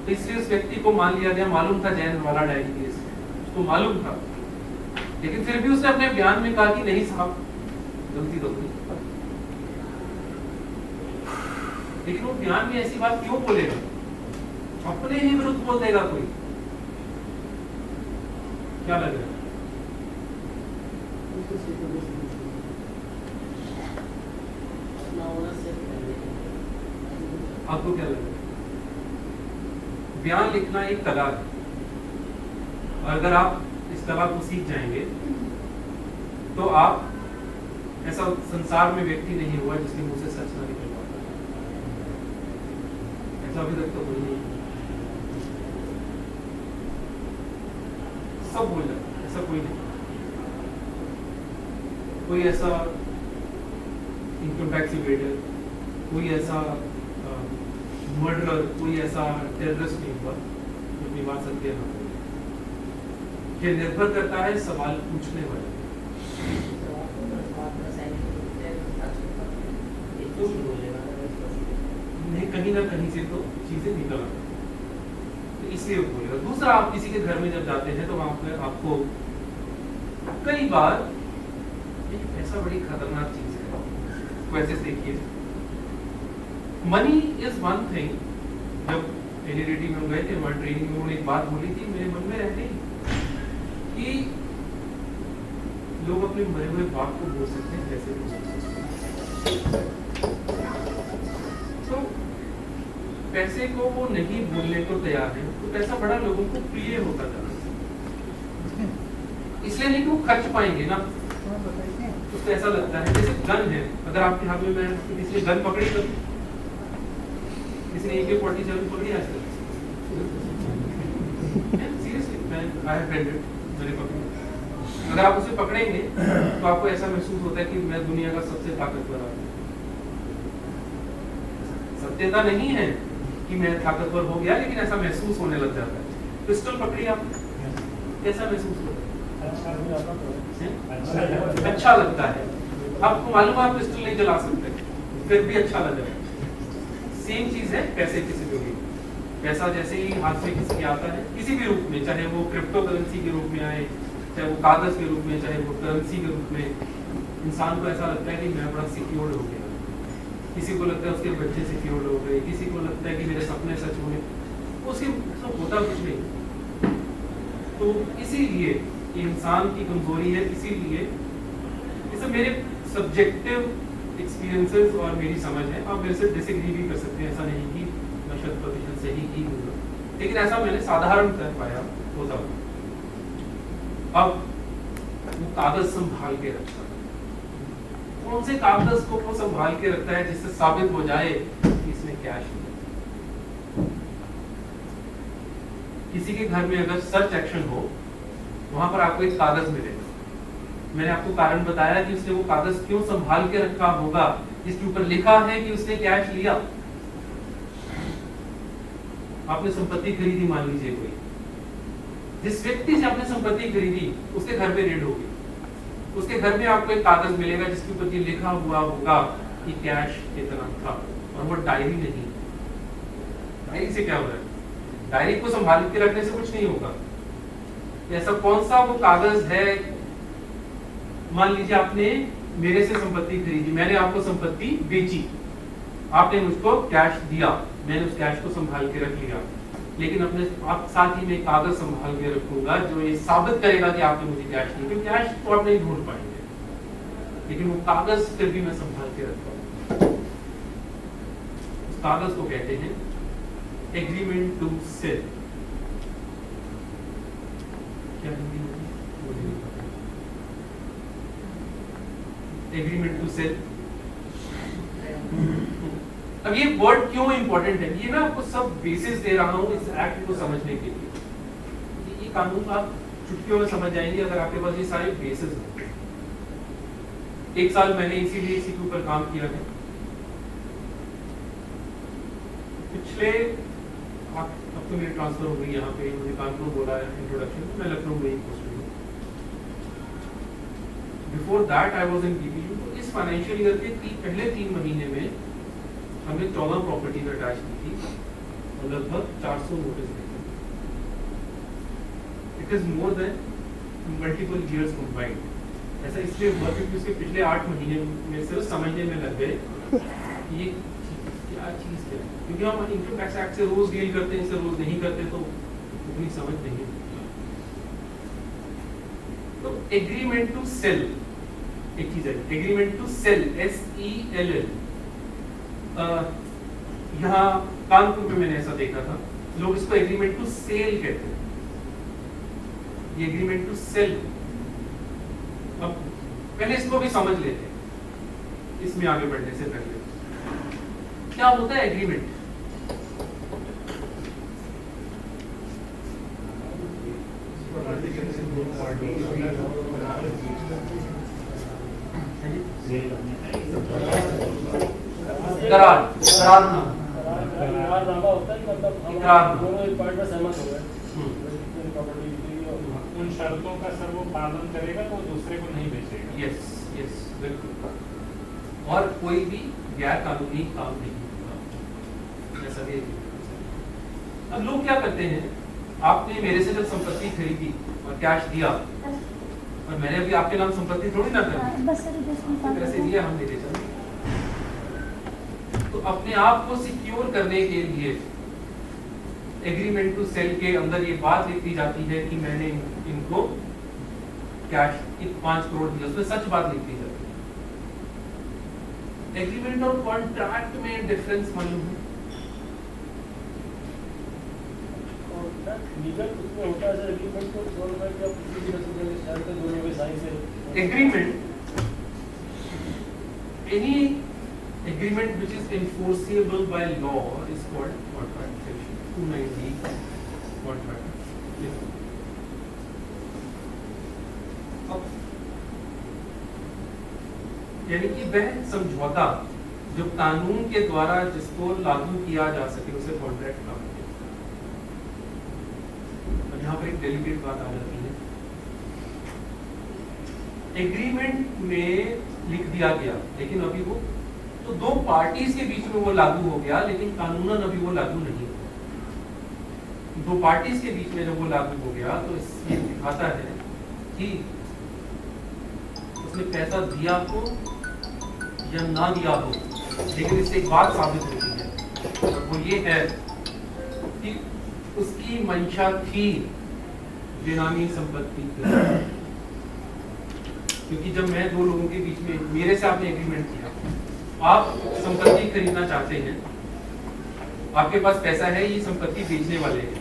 तो इसलिए उस व्यक्ति को मान लिया गया, मालूम था जैन वाला डायरी केस, उसको मालूम था, लेकिन फिर भी उसने अपने बयान में कहा कि नहीं साहब गलती तो हुई। लेकिन वो बयान में ऐसी बात क्यों बोलेगा? अपने ही विरुद्ध बोल देगा कोई? क्या लग रहा है आपको? क्या लग रहा है? बयान लिखना एक कला है, और अगर आप इस कला को सीख जाएंगे तो आप, ऐसा संसार में व्यक्ति नहीं हुआ जिसके मुंह से सच ना निकल पाता, ऐसा अभी तक तो कोई नहीं। सब बोल जाता, ऐसा कोई नहीं। कोई ऐसा इनकम टैक्स इवेडर, कोई ऐसा मर्डरर, कोई ऐसा टेररिस्ट नहीं हुआ जो अपनी बात सत्य ना करे। ये निर्भर करता है सवाल पूछने वाले। नहीं, कहीं ना कहीं से तो चीजें निकल आती, तो इसलिए वो बोलेगा। दूसरा, आप किसी के घर में जब जाते हैं तो वहां पर आपको कई बार ऐसा बड़ी खतरनाक चीज है, वैसे देखिए, मनी इज वन थिंग। जब एलईडी में गए थे वहां ट्रेनिंग में, उन्होंने एक बात बोली थी मेरे मन में रह गई कि लोग अपने मरे हुए बाप को बोल सकते हैं, कैसे बोल सकते हैं? तो पैसे को वो नहीं बोलने को तैयार है, तो पैसा बड़ा लोगों को प्रिय होता जा रहा है। इसलिए नहीं कि वो खर्च पाएंगे ना, उसको ऐसा लगता है जैसे गन है, अगर आपके हाथ में मैं किसी गन पकड़ी तो किसी ने AK-47 पकड़ी आज तक? Seriously, I have read it, मैंने पकड़ी। अगर आप उसे पकड़ेंगे तो आपको ऐसा महसूस होता है कि मैं दुनिया का सबसे ताकतवर आदमी। सत्यता नहीं है कि मैं ताकतवर हो गया, लेकिन ऐसा महसूस होने लग जाता है। पिस्टल पकड़ी आप, कैसा महसूस होता है? अच्छा लगता है। आपको मालूम आप पिस्टल नहीं चला सकते, फिर भी अच्छा लग रहा है। सेम चीज है पैसे की से जुड़ी। पैसा जैसे ही हाथ में किसी के आता है, किसी भी रूप में, चाहे वो क्रिप्टो करेंसी के रूप में आए, चाहे वो कागज के रूप में, चाहे वो करेंसी के रूप में, इंसान को ऐसा लगता है कि मैं बड़ा सिक्योर्ड हो गया। किसी को लगता है उसके बच्चे सिक्योर्ड हो गए, किसी को लगता है कि मेरे सपने सच हुए, उसके सब होता कुछ नहीं। तो इसीलिए इंसान की कमजोरी है, इसीलिए इसे मेरे सब्जेक्टिव एक्सपीरियंसेस और मेरी समझ है। आप मेरे से डिसएग्री भी कर सकते हैं, ऐसा नहीं कि मैं 100% सही ही हूँ, लेकिन ऐसा मैंने साधारण कर पाया होता हूँ। अब वो कागज संभाल के रखता है, कौन से कागज को वो संभाल के रखता है जिससे साबित हो जाए कि इसमें कैश है। किसी के घर में अगर सर्च एक्शन हो, वहां पर आपको एक कागज मिलेगा। मैंने आपको कारण बताया कि उसने वो कागज क्यों संभाल के रखा होगा, इसके ऊपर लिखा है कि उसने कैश लिया। आपने संपत्ति खरीदी, मान लीजिए कोई, जिस व्यक्ति से आपने संपत्ति खरीदी उसके घर पे रेड होगी, उसके घर में आपको एक कागज मिलेगा जिसके ऊपर ये लिखा हुआ होगा कि कैश इतना था, और वो डायरी नहीं। डायरी से क्या हो रहा है? डायरी को संभाल के रखने से कुछ नहीं होगा। ऐसा कौन सा वो कागज है? मान लीजिए आपने मेरे से संपत्ति खरीदी, मैंने आपको संपत्ति बेची, आपने मुझको कैश दिया, मैंने उस कैश को संभाल के रख लिया, लेकिन अपने आप साथ ही में कागज संभाल के रखूंगा जो ये साबित करेगा कि आपने मुझे कैश नहीं, क्योंकि कैश तो आप नहीं ढूंढ पाएंगे, लेकिन वो कागज फिर भी मैं संभाल के रखता हूं। उस कागज को कहते हैं एग्रीमेंट टू सेल। क्या हिंदी में एग्रीमेंट टू सेल? अब ये वर्ड क्यों इंपॉर्टेंट है, ये मैं आपको सब बेसिस दे रहा हूं इस एक्ट को समझने के लिए। ये कानून आप चुटकियों में समझ जाएंगे अगर आपके पास ये सारे बेसिस हैं। 1 साल मैंने इसीलिए इसी के ऊपर काम किया है। पिछले अब तो मेरी ट्रांसफर हो गई यहाँ पे, मुझे कानपुर बोला है इंट्रोडक्शन, मैं लखनऊ में ही पोस्ट हुई। Before that I was in BPU. तो इस फाइनेंशियल ईयर के पहले 3 महीने में हमने 14 प्रॉपर्टीज अटैच की थी और लगभग 400 नोटिस दिए। It is more than multiple years combined. ऐसा इसलिए हुआ क्योंकि उसके पिछले 8 महीने में सिर्फ समझने में लग गए कि ये क्या चीज है, क्योंकि हम इनकम टैक्स एक्ट से रोज डील करते हैं, इससे रोज नहीं करते तो उतनी समझ नहीं। तो एग्रीमेंट टू सेल एक चीज है, एग्रीमेंट टू सेल, SELL। यहाँ कानपुर में मैंने ऐसा देखा था, लोग इसको एग्रीमेंट टू सेल कहते हैं। ये एग्रीमेंट टू सेल, अब पहले इसको भी समझ लेते हैं इसमें आगे बढ़ने से पहले। क्या होता है एग्रीमेंट? करार, करारनामा होता है, मतलब हम दोनों एक पार्ट में सहमत हो गए उन शर्तों का सर वो पालन करेगा तो दूसरे को नहीं बेचेगा। यस यस बिल्कुल। और कोई भी गैर कानूनी काम नहीं होगा, ऐसा भी। अब लोग क्या करते हैं, आपने मेरे से जब संपत्ति खरीदी और कैश दिया, और मैंने अभी आपके नाम संपत्ति थोड़ी ना कर दी, दिया हम लेते चले। तो अपने आप को सिक्योर करने के लिए एग्रीमेंट टू सेल के अंदर ये बात लिख दी जाती है कि मैंने इनको कैश 5 करोड़ दिया, उसमें सच बात लिख दी जाती है। एग्रीमेंट और कॉन्ट्रैक्ट में डिफरेंस मालूम है? Agreement, any agreement which is enforceable by law is called contract. Section 290 contract. यानी कि वह समझौता जो कानून के द्वारा जिसको लागू किया जा सके उसे कॉन्ट्रैक्ट कहा जाता है। अब यहाँ पर एक डेलिकेट बात आ जाती है। एग्रीमेंट में लिख दिया गया, लेकिन अभी वो तो 2 पार्टीज के बीच में वो लागू हो गया, लेकिन कानूनन अभी वो लागू नहीं हुआ। 2 पार्टीज के बीच में जब वो लागू हो गया तो ये दिखाता है कि उसने पैसा दिया हो या ना दिया हो, लेकिन इससे एक बात साबित होती है और वो ये है कि उसकी मंशा थी बेनामी संपत्ति। क्योंकि जब मैं दो लोगों के बीच में, मेरे से आपने एग्रीमेंट किया, आप संपत्ति खरीदना चाहते हैं, आपके पास पैसा है, ये संपत्ति बेचने वाले हैं,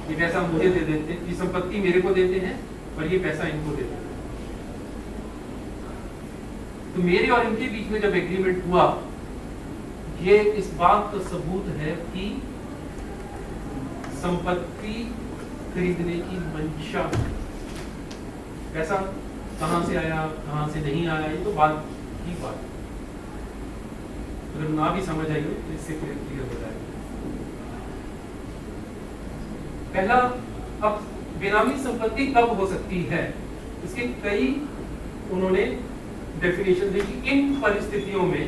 ये पैसा मुझे दे देते हैं, ये संपत्ति मेरे को देते हैं और ये पैसा इनको देते हैं। तो मेरे और इनके बीच में जब एग्रीमेंट हुआ, ये इस बात का सबूत है कि संपत्ति खरीदने की मंशा, पैसा कहां से आया कहां से नहीं आया, ये तो बात की बात, अगर ना भी समझ आई तो इससे क्लियर हो जाएगा। पहला, अब बेनामी संपत्ति कब हो सकती है, इसके कई उन्होंने डेफिनेशन दी कि इन परिस्थितियों में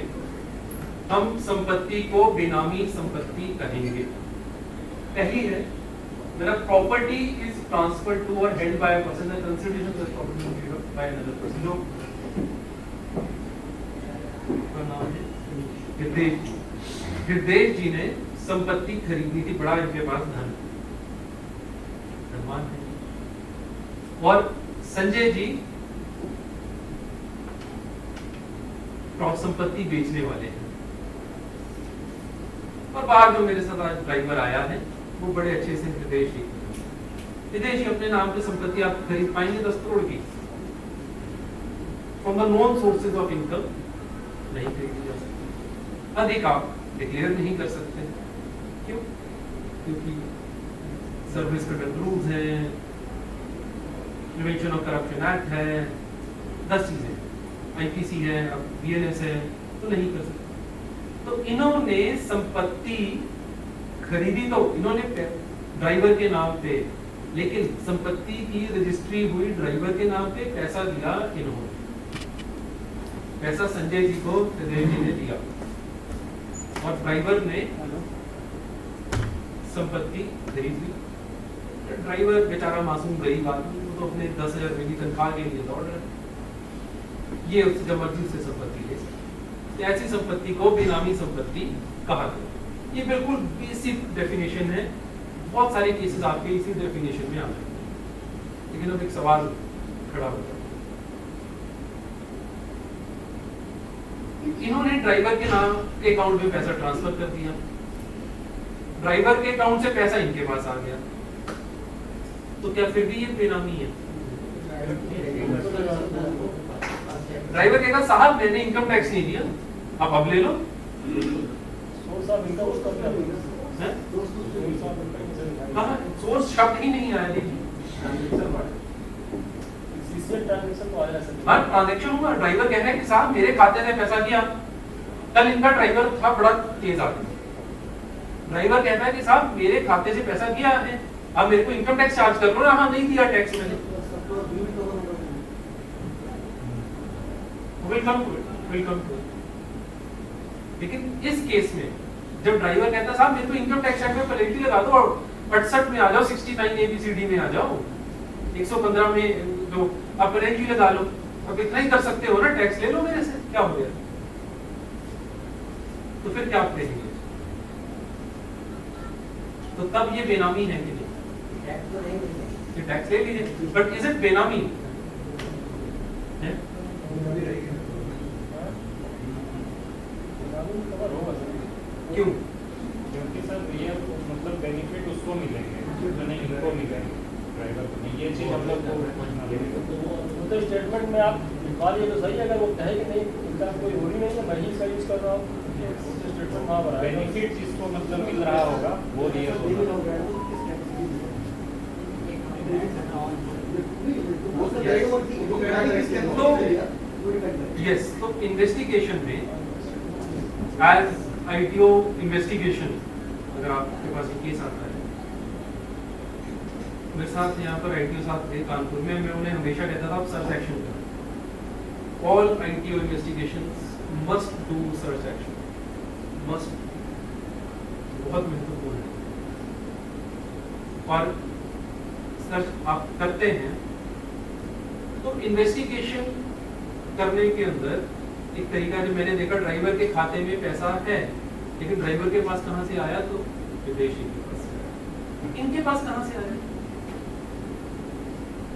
हम संपत्ति को बेनामी संपत्ति कहेंगे। पहली है, when a property is transferred to or held by a person, the consideration of the property is held by another person. जो उनका नाम है हृदय जी ने संपत्ति खरीदी थी, बड़ा इनके पास धनवान है, और संजय जी संपत्ति बेचने वाले हैं। और बाहर जो मेरे साथ आज ड्राइवर आया है वो बड़े अच्छे से हृदय जी अपने नाम पे संपत्ति आप खरीद पाएंगे 10 करोड़ की from the non sources of income, नहीं खरीदी जा सकती। अधिक आप डिक्लेयर नहीं कर सकते। क्यों? क्योंकि सर्विस कंडक्ट रूल्स हैं, प्रिवेंशन ऑफ करप्शन एक्ट है, 10 चीजें, आईपीसी है, अब बीएनएस है, तो नहीं कर सकते। तो इन्होंने संपत्ति खरीदी, तो इन्होंने ड्राइवर के नाम पे, लेकिन संपत्ति की रजिस्ट्री हुई ड्राइवर के नाम पे, पैसा दिया इन्होंने, पैसा संजय जी को हृदय जी ने दिया और ड्राइवर ने संपत्ति खरीद ली। ड्राइवर बेचारा मासूम गरीब आदमी, वो तो अपने 10,000 रुपए की तनख्वाह के लिए दौड़ रहा है, ये उससे जब मर्जी से संपत्ति ले सकती। ऐसी संपत्ति को बेनामी संपत्ति कहा गया। ये बिल्कुल बेसिक डेफिनेशन है, बहुत सारे केसेस आपके इसी डेफिनेशन में आते हैं। लेकिन अब एक सवाल खड़ा होता है, इन्होंने ड्राइवर के नाम के अकाउंट में पैसा ट्रांसफर कर दिया, ड्राइवर के अकाउंट से पैसा इनके पास आ गया, तो क्या फिर भी ये बेनामी है? ड्राइवर कहेगा साहब मैंने इनकम टैक्स नहीं दिया, आप अब ले लो। सोर्स शब्द ही नहीं आया, ट्रांजेक्शन हुआ, ड्राइवर कह रहा है कि साहब मेरे खाते से पैसा गया। कल इनका ड्राइवर था बड़ा तेज आदमी, ड्राइवर कहता है कि साहब मेरे खाते से पैसा गया है, अब मेरे को इनकम टैक्स चार्ज कर लो ना। हाँ नहीं दिया टैक्स मैंने, वेलकम टू। लेकिन इस केस में जब ड्राइवर कहता साहब मेरे को इनकम टैक्स एक्ट में पेनल्टी लगा दो और 68 में आ जाओ, 69 ABCD में आ जाओ, 115 में जो आप पेनल्टी लगा लो, अब इतना ही कर सकते हो ना, टैक्स ले लो मेरे से, क्या हो गया? तो फिर क्या आप कहेंगे? तो तब ये बेनामी है कि नहीं? टैक्स ले लीजिए, बट इज इट बेनामी? क्यों? क्योंकि सर ये मतलब बेनिफिट उसको मिलेंगे जो नहीं इनको मिलेंगे, ड्राइवर को नहीं। ये चीज हम लोग को तो स्टेटमेंट में आप बात ये तो सही है, अगर वो कहे कि नहीं इनका कोई हो ही नहीं है, मैं ही इसका यूज कर रहा हूँ, स्टेटमेंट वहाँ पर बेनिफिट जिसको मतलब मिल रहा होगा वो दिए यस, तो इन्वेस्टिगेशन में एज ITO इन्वेस्टिगेशन, अगर आपके पास एक केस आता है, मेरे साथ यहाँ पर ITO साथ थे कानपुर में, मैं उन्हें हमेशा कहता था आप सर्च एक्शन करें। All ITO investigations must do search action, must, बहुत महत्वपूर्ण है। और सर्च आप करते हैं तो इन्वेस्टिगेशन करने के अंदर एक तरीका जो मैंने देखा, ड्राइवर के खाते में पैसा है, लेकिन ड्राइवर के पास कहां से आया? तो विदेशी के पास से आया। इनके पास कहां से आया?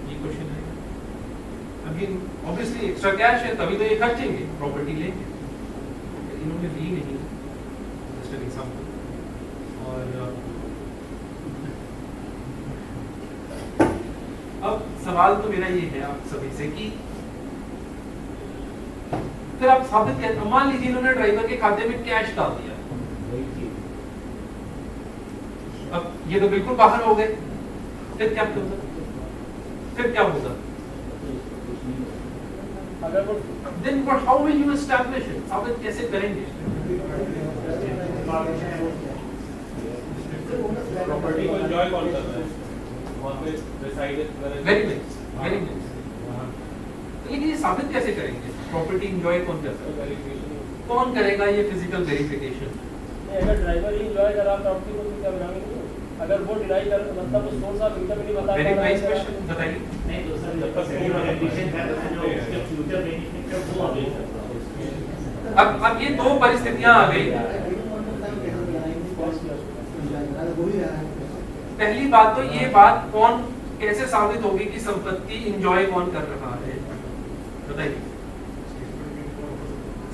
ये क्वेश्चन है। अगेन ऑब्वियसली एक्स्ट्रा कैश है, तभी तो ये खर्चेंगे, प्रॉपर्टी लेंगे, इन्होंने ली नहीं। Just an example. और अब सवाल तो मेरा ये है आप सभी से कि फिर आप साबित कैसे? मान लीजिए इन्होंने ड्राइवर के खाते में कैश डाल दिया, अब ये तो बिल्कुल बाहर हो गए, फिर क्या होगा? फिर क्या होगा? Then what? How will you establish it? साबित कैसे करेंगे? प्रॉपर्टी को एंजॉय कौन करता है? वहाँ पे decide Very nice, very nice. लेकिन ये साबित कैसे करेंगे? प्रॉपर्टी एंजॉय कौन करता है? कौन करेगा ये फिजिकल वेरिफिकेशन? अगर ड्राइवर ही एंजॉय कर रहा प्रॉपर्टी को तो क्या बनाएंगे? अगर वो डिनाई कर मतलब वो सोर्स ऑफ इनकम नहीं बता वेरी नाइस क्वेश्चन, बताइए। नहीं तो सर जब तक कंडीशन है तो जो उसके फ्यूचर बेनिफिट है वो अवेल करता है। अब ये दो परिस्थितियां आ गई। पहली बात तो ये बात कौन कैसे साबित होगी कि संपत्ति एंजॉय कौन कर रहा है? बताइए।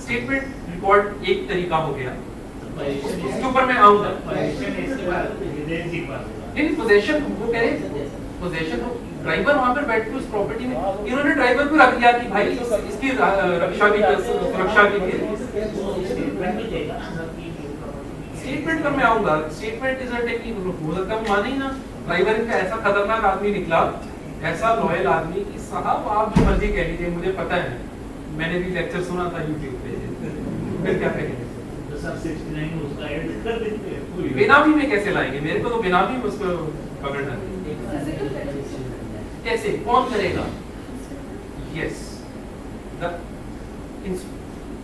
स्टेटमेंट रिकॉर्ड एक तरीका हो गया, इसके ऊपर मैं आऊंगा। नहीं पोजेशन, वो कह रहे पोजेशन हो, ड्राइवर वहां पर बैठ के उस प्रॉपर्टी में, इन्होंने ड्राइवर को रख दिया कि भाई इसकी रक्षा की सुरक्षा के लिए। स्टेटमेंट पर मैं आऊंगा। स्टेटमेंट इज अ टेक्निक, हो सकता है माने ही ना, ड्राइवर इनका ऐसा खतरनाक आदमी निकला, ऐसा लॉयल आदमी कि साहब आप जो मर्जी कह लीजिए, मुझे पता है, मैंने भी लेक्चर सुना था यूट्यूब पे, फिर क्या कहेंगे? बेनामी में कैसे लाएंगे? मेरे को तो बेनामी में उसको पकड़ना है। कैसे? कौन करेगा? Yes, the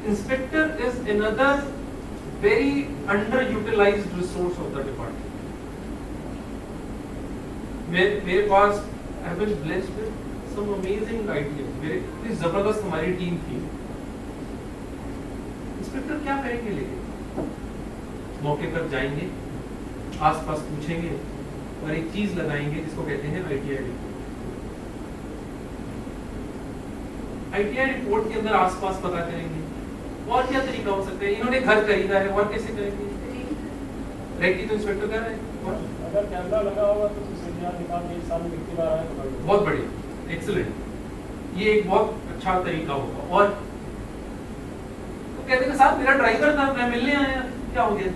inspector is another very underutilised resource of the department. मेरे पास I have been blessed with some amazing ideas. मेरे इतनी जबरदस्त हमारी टीम थी। इंस्पेक्टर क्या करेंगे? लेकिन मौके पर जाएंगे, आसपास पूछेंगे और एक चीज लगाएंगे जिसको कहते हैं ITI रिपोर्ट। ITI रिपोर्ट के अंदर आसपास पता करेंगे। और क्या तरीका हो सकता है? इन्होंने घर खरीदा है, और कैसे करेंगे? रेकी तो इंस्पेक्टर कर रहे हैं। अगर कैमरा लगा होगा तो सीसीटीवी निकाल के सामने व्यक्ति बाहर आए तो बहुत बढ़िया, एक्सीलेंट। ये एक बहुत अच्छा तरीका होगा। और तो कहते हैं साहब मेरा ड्राइवर था, मैं मिलने आया, क्या हो गया?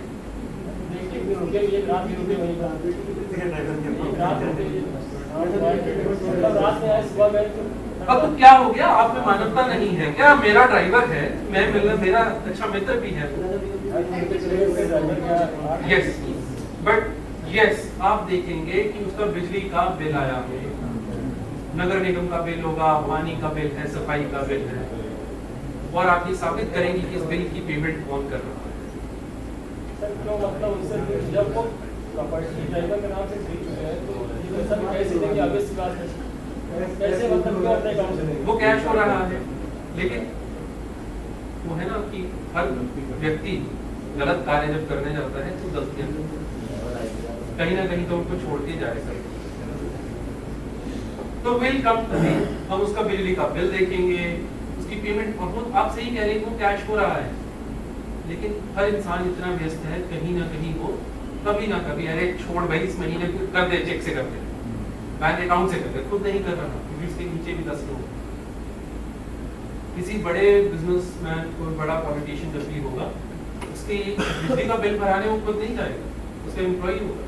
रात में आए सुबह गए। अब तो क्या हो गया? आप में मानवता नहीं है क्या? मेरा ड्राइवर है, मैं मिलना, मेरा अच्छा मित्र भी है। यस, बट यस आप देखेंगे कि उसका बिजली का बिल आया है, नगर निगम का बिल होगा, पानी का बिल है, सफाई का बिल है, और आप ये साबित करेंगे कि इस बिल की पेमेंट कौन कर रहा है। सर क्यों मतलब उससे जब वो प्रॉपर्टी ड्राइवर के नाम से खरीद चुके हैं तो ये सब कैसे देंगे? ऑब्वियस सी बात है, कैसे मतलब क्यों अपने अकाउंट से देंगे? वो कैश हो रहा है, लेकिन वो है ना कि हर व्यक्ति गलत कार्य जब करने जाता है तो गलतियां कहीं ना कहीं तो उनको छोड़ के जाएगा। तो बिल कम करें, हम उसका बिजली का बिल देखेंगे, उसकी पेमेंट, और आप सही कह रहे हैं वो कैश हो रहा है, लेकिन हर इंसान इतना व्यस्त है, कहीं ना कहीं वो कभी ना कभी अरे छोड़ भाई इस महीने कर दे, चेक से कर दे, बैंक अकाउंट से कर दे, खुद नहीं कर रहा क्योंकि उसके नीचे भी 10 लोग। किसी बड़े बिजनेसमैन, कोई बड़ा पॉलिटिशियन जब भी होगा, उसके बिजली का बिल भराने वो खुद नहीं जाएगा, उसका एम्प्लॉई होगा।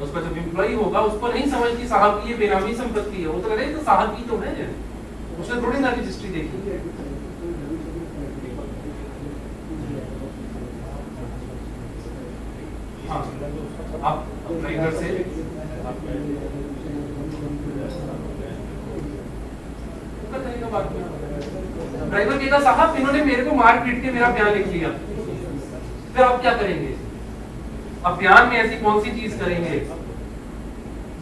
उसका जब एम्प्लॉई होगा उसको नहीं समझ कि साहब की ये बेनामी संपत्ति है, वो तो कह तो साहब की तो है, उसने थोड़ी ना रजिस्ट्री देखी। हाँ, आप ड्राइवर से ड्राइवर कहता साहब इन्होंने मेरे को मार पीट के मेरा बयान लिख लिया, फिर आप क्या करेंगे? अब बयान में ऐसी कौन सी चीज करेंगे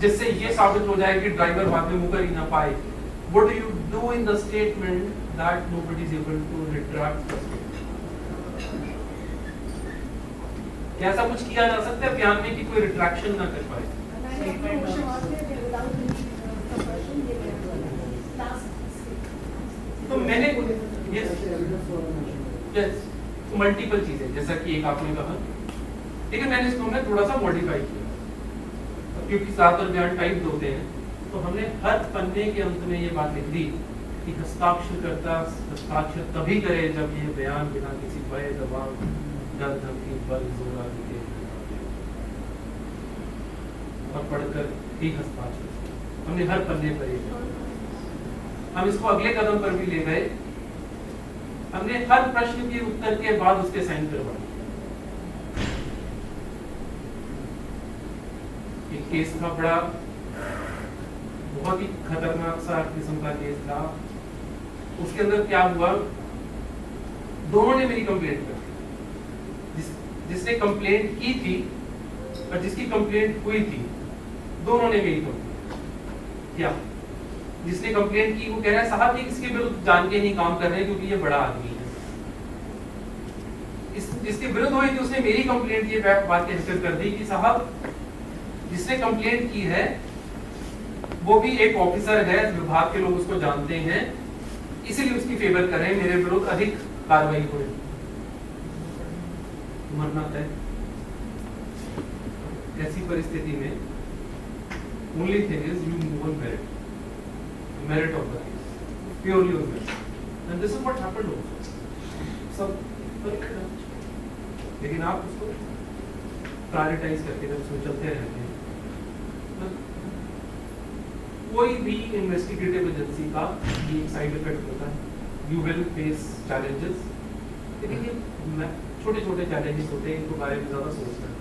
जिससे ये साबित हो जाए कि ड्राइवर बाद में मुकर ही ना पाए? what do you do in the statement that nobody is able to retract the statement? क्या ऐसा कुछ किया जा सकता है बयान में कि कोई रिट्रैक्शन ना कर पाए? तो मैंने यस मल्टीपल चीजें, जैसा कि एक आपने कहा, लेकिन मैंने इसको मैं थोड़ा सा मॉडिफाई किया, क्योंकि ज्यादातर बयान टाइप होते हैं, तो हमने हर पन्ने के अंत में ये बात लिख दी कि हस्ताक्षरकर्ता हस्ताक्षर तभी करे जब ये बयान बिना किसी भय, दबाव, डर, धमकी, बल, जोर आदि के और पढ़कर ही हस्ताक्षर। हमने हर पन्ने पर ये, हम इसको अगले कदम पर भी ले गए, हमने हर प्रश्न के उत्तर के बाद उसके साइन करवाए। एक केस था, बड़ा बहुत ही खतरनाक सा किस्म का केस था। उसके अंदर क्या हुआ, दोनों ने मेरी कंप्लेंट कर दी, जिसने कंप्लेंट की थी और जिसकी कंप्लेंट हुई थी, दोनों ने मेरी कंप्लेंट किया। जिसने कंप्लेंट की वो कह रहा है साहब ये इसके विरुद्ध जान के नहीं काम कर रहे हैं क्योंकि ये बड़ा आदमी है। जिसके विरुद्ध हुई थी उसने मेरी कंप्लेंट ये बात कैंसिल कर दी कि साहब जिसने कंप्लेंट की है वो भी एक ऑफिसर है, विभाग के लोग उसको जानते हैं, इसीलिए उसकी फेवर कर रहे हैं, मेरे विरुद्ध अधिक कार्रवाई हो। मरना तय। ऐसी परिस्थिति में only thing is you move on merit of the case, purely on merit, and this is what happened also. सब लेकिन आप उसको प्रायोरिटाइज करके जब उसमें चलते रहते हैं, कोई भी इन्वेस्टिगेटिव एजेंसी का ये साइड इफेक्ट होता है, यू विल फेस चैलेंजेस, लेकिन ये छोटे छोटे चैलेंजेस होते हैं, इनको बारे में ज्यादा सोचना है।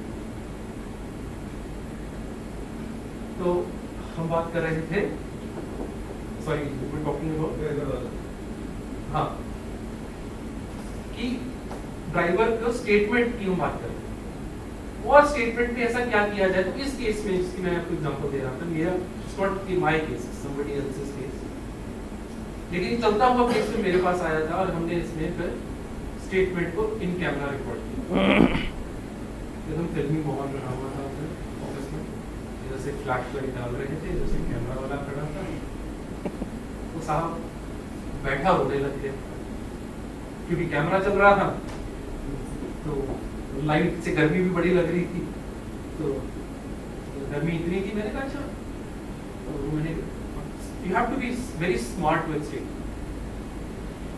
तो हम बात कर रहे थे, सॉरी वी टॉकिंग अबाउट, हाँ, कि ड्राइवर को स्टेटमेंट की हम बात कर रहे हैं, और स्टेटमेंट में ऐसा क्या किया जाए। तो इस केस में, जिसकी मैं आपको एग्जांपल दे रहा था, मेरा it's not my case, somebody else's case, लेकिन चलता हुआ केस में मेरे पास आया था और हमने इसमें फिर स्टेटमेंट को इन कैमरा रिकॉर्ड किया। एकदम फिल्मी माहौल बना हुआ था ऑफिस में, जैसे फ्लैश लाइट डाल रहे थे, जैसे कैमरा वाला खड़ा था, वो साहब बैठा रोने लग गया क्योंकि कैमरा चल रहा था, तो लाइट से गर्मी भी बड़ी लग रही थी, तो गर्मी इतनी थी, मैंने कहा अच्छा, तो मैंने you have to be very smart with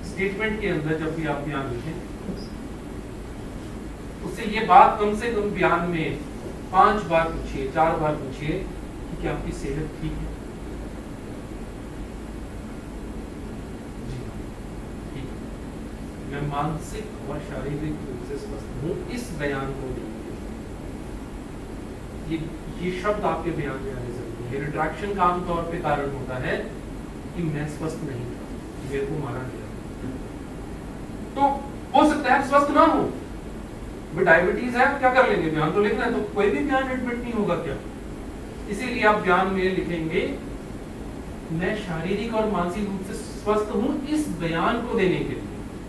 statement के अंदर जब भी आप बयान लिखें, उससे ये बात कम से कम बयान में 5 बार पूछिए, 4 बार पूछिए कि क्या आपकी सेहत ठीक है। मैं मानसिक और शारीरिक रूप से स्वस्थ हूँ, इस बयान को ये शब्द आपके बयान में आने जरूरी है। रिट्रैक्शन का आमतौर पे कारण होता है कि मैं स्वस्थ नहीं था, मेरे को मारा गया। तो हो सकता है स्वस्थ ना हो, डायबिटीज है, क्या कर लेंगे, बयान तो लिखना है, तो कोई भी बयान एडमिट नहीं होगा क्या। इसीलिए आप बयान में लिखेंगे मैं शारीरिक और मानसिक रूप से स्वस्थ हूँ इस बयान को देने के लिए।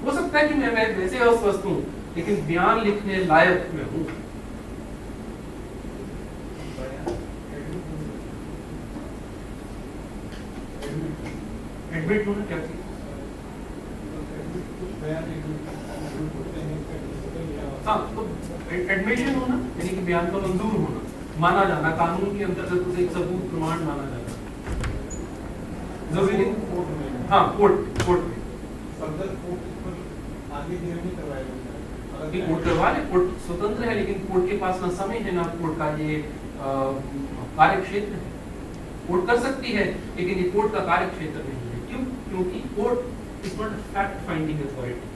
हो सकता है कि मैं वैसे अस्वस्थ हूँ, लेकिन बयान लिखने लायक मैं हूँ। एडमिट होना क्या चीज? हाँ, तो एडमिशन होना यानी कि बयान का मंजूर होना, माना जाना, कानून के अंतर्गत उसे एक सबूत प्रमाण माना जाना जरूरी। हाँ, कोर्ट में कोर्ट करवा ले, कोर्ट स्वतंत्र है, लेकिन कोर्ट के पास ना समय है ना कोर्ट का ये कार्य क्षेत्र है। कोर्ट कर सकती है, लेकिन ये कोर्ट का कार्य क्षेत्र नहीं है। क्यों? क्योंकि court is not fact finding authority.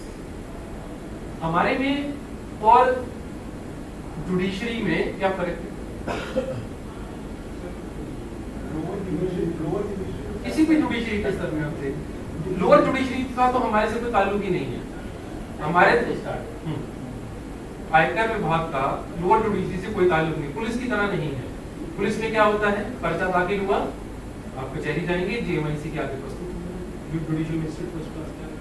हमारे में और जुडिशरी में क्या फर्क है? किसी भी जुडिशरी के स्तर में आपसे लोअर जुडिशरी का तो हमारे से कोई ताल्लुक ही नहीं है। हमारे आयकर विभाग का लोअर जुडिशरी से कोई ताल्लुक नहीं, पुलिस की तरह नहीं है। पुलिस में क्या होता है, पर्चा दाखिल हुआ, आप कचहरी जाएंगे, जीएमआईसी के आगे प्रस्तुत होंगे। जुडिशियल मजिस्ट्रेट फर्स्ट क्लास के आगे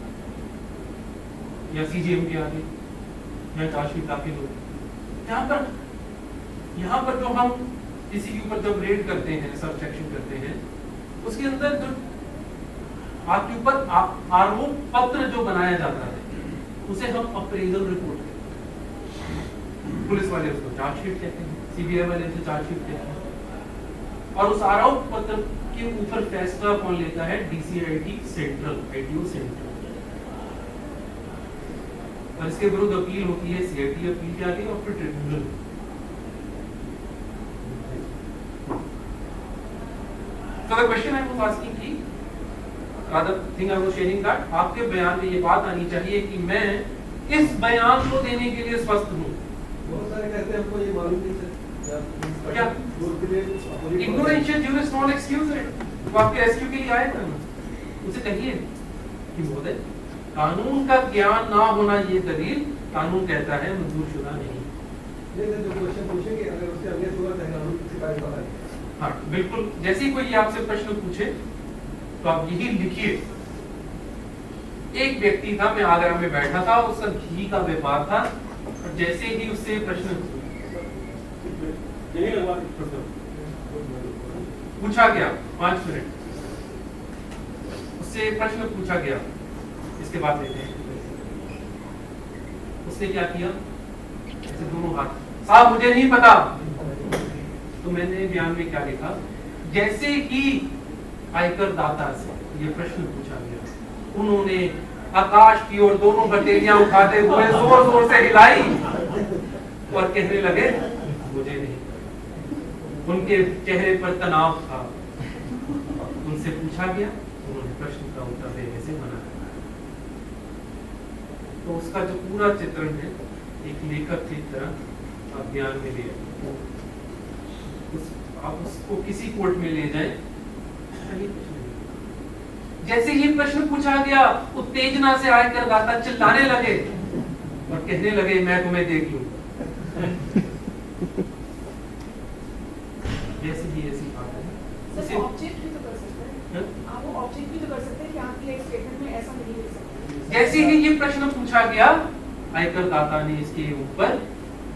या सीजीएम के आगे या चार्जशीट दाखिल हो। यहाँ पर जो हम किसी के ऊपर जब रेड करते हैं, सबसेक्शन करते हैं, उसके अंदर जो आपके ऊपर आरोप पत्र जो बनाया जाता है उसे हम अप्रेजल रिपोर्ट कहते हैं। पुलिस वाले उसको चार्जशीट कहते हैं, सीबीआई वाले उसे चार्जशीट कहते हैं। और उस आरोप पत्र के ऊपर फैसला कौन लेता है? डीसीआईटी सेंट्रल, आईटीओ सेंट्रल। और इसके विरुद्ध अपील होती है सीआईटी अपील के आगे और फिर tribunal. So the question I was asking कि rather thing I was sharing that आपके बयान में ये बात आनी चाहिए कि मैं इस बयान को देने के लिए स्वस्थ हूँ। बहुत सारे कहते हैं हमको ये मालूम नहीं सर क्या? Ignorance juris non excuse है। वो आपके रेस्क्यू के लिए आए थे ना, उसे कहिए कि महोदय कानून का ज्ञान ना होना ये दलील कानून कहता है मंजूरशुदा नहीं। नहीं सर, जो क्वेश्चन पूछेंगे अगर उसके अगले सूरत है कानून की शिकायत वाला है। हाँ बिल्कुल, जैसे ही कोई आपसे प्रश्न पूछे तो आप यही लिखिए। एक व्यक्ति था, मैं आगरा में बैठा था, उसका घी का व्यापार था, और जैसे ही उससे प्रश्न पूछा गया, 5 मिनट उससे प्रश्न पूछा गया, इसके बाद लेते हैं। उसने क्या किया? ऐसे दोनों हाथ, साहब मुझे नहीं पता। तो मैंने बयान में क्या लिखा? जैसे ही आयकर दाता से ये प्रश्न पूछा गया, उन्होंने आकाश की ओर दोनों हथेलियां उठाते हुए जोर जोर से हिलाई और कहने लगे मुझे नहीं। उनके चेहरे पर तनाव था। उनसे पूछा गया, उन्होंने प्रश्न का उत्तर देने से मना किया। तो उसका जो पूरा चित्रण है एक लेखक की तरह आप ध्यान में ले, आप उसको किसी कोर्ट में ले जाएं, जैसे ही प्रश्न पूछा गया उत्तेजना से आयकर दाता चिल्लाने लगे और कहने लगे मैं तुम्हें देख लूं। जैसे ही ऐसी बात है, सर ऑब्जेक्ट भी तो कर सकते हैं, आप वो ऑब्जेक्ट भी तो कर सकते हैं कि आप ये स्टेटमेंट में ऐसा नहीं लिख सकते। जैसे ही ये प्रश्न पूछा गया, आयकर दाता ने इसके ऊपर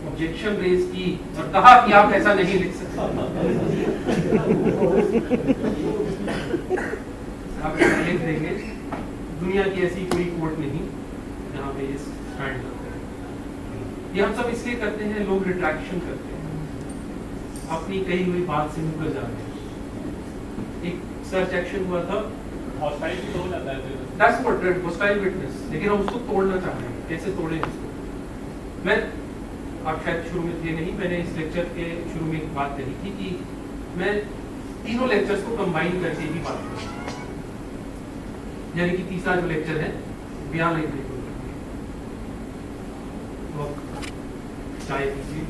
ऑब्जेक्शन रेज की और कहा कि आप ऐसा नहीं लिख सकते। आप ऐसा लिख देंगे, दुनिया की ऐसी कोई कोर्ट नहीं जहां पे ये स्टैंड करते हैं। ये हम सब इसलिए करते हैं, लोग रिट्रैक्शन करते हैं, अपनी कही हुई बात से मुकर जाते हैं। एक सर्च एक्शन हुआ था, हॉस्टाइलिटी तो हो जाता है। That's what hostile witness, लेकिन हम उसको तोड़ना चाह रहे हैं। कैसे तोड़ें इसको? मैं, आप शायद शुरू में थे नहीं, मैंने इस लेक्चर के शुरू में एक बात कही थी कि मैं तीनों लेक्चर्स को कंबाइन करके ही बात करूँ, यानी कि तीसरा जो लेक्चर है बयान लिखने को, तो चाय पीजिए।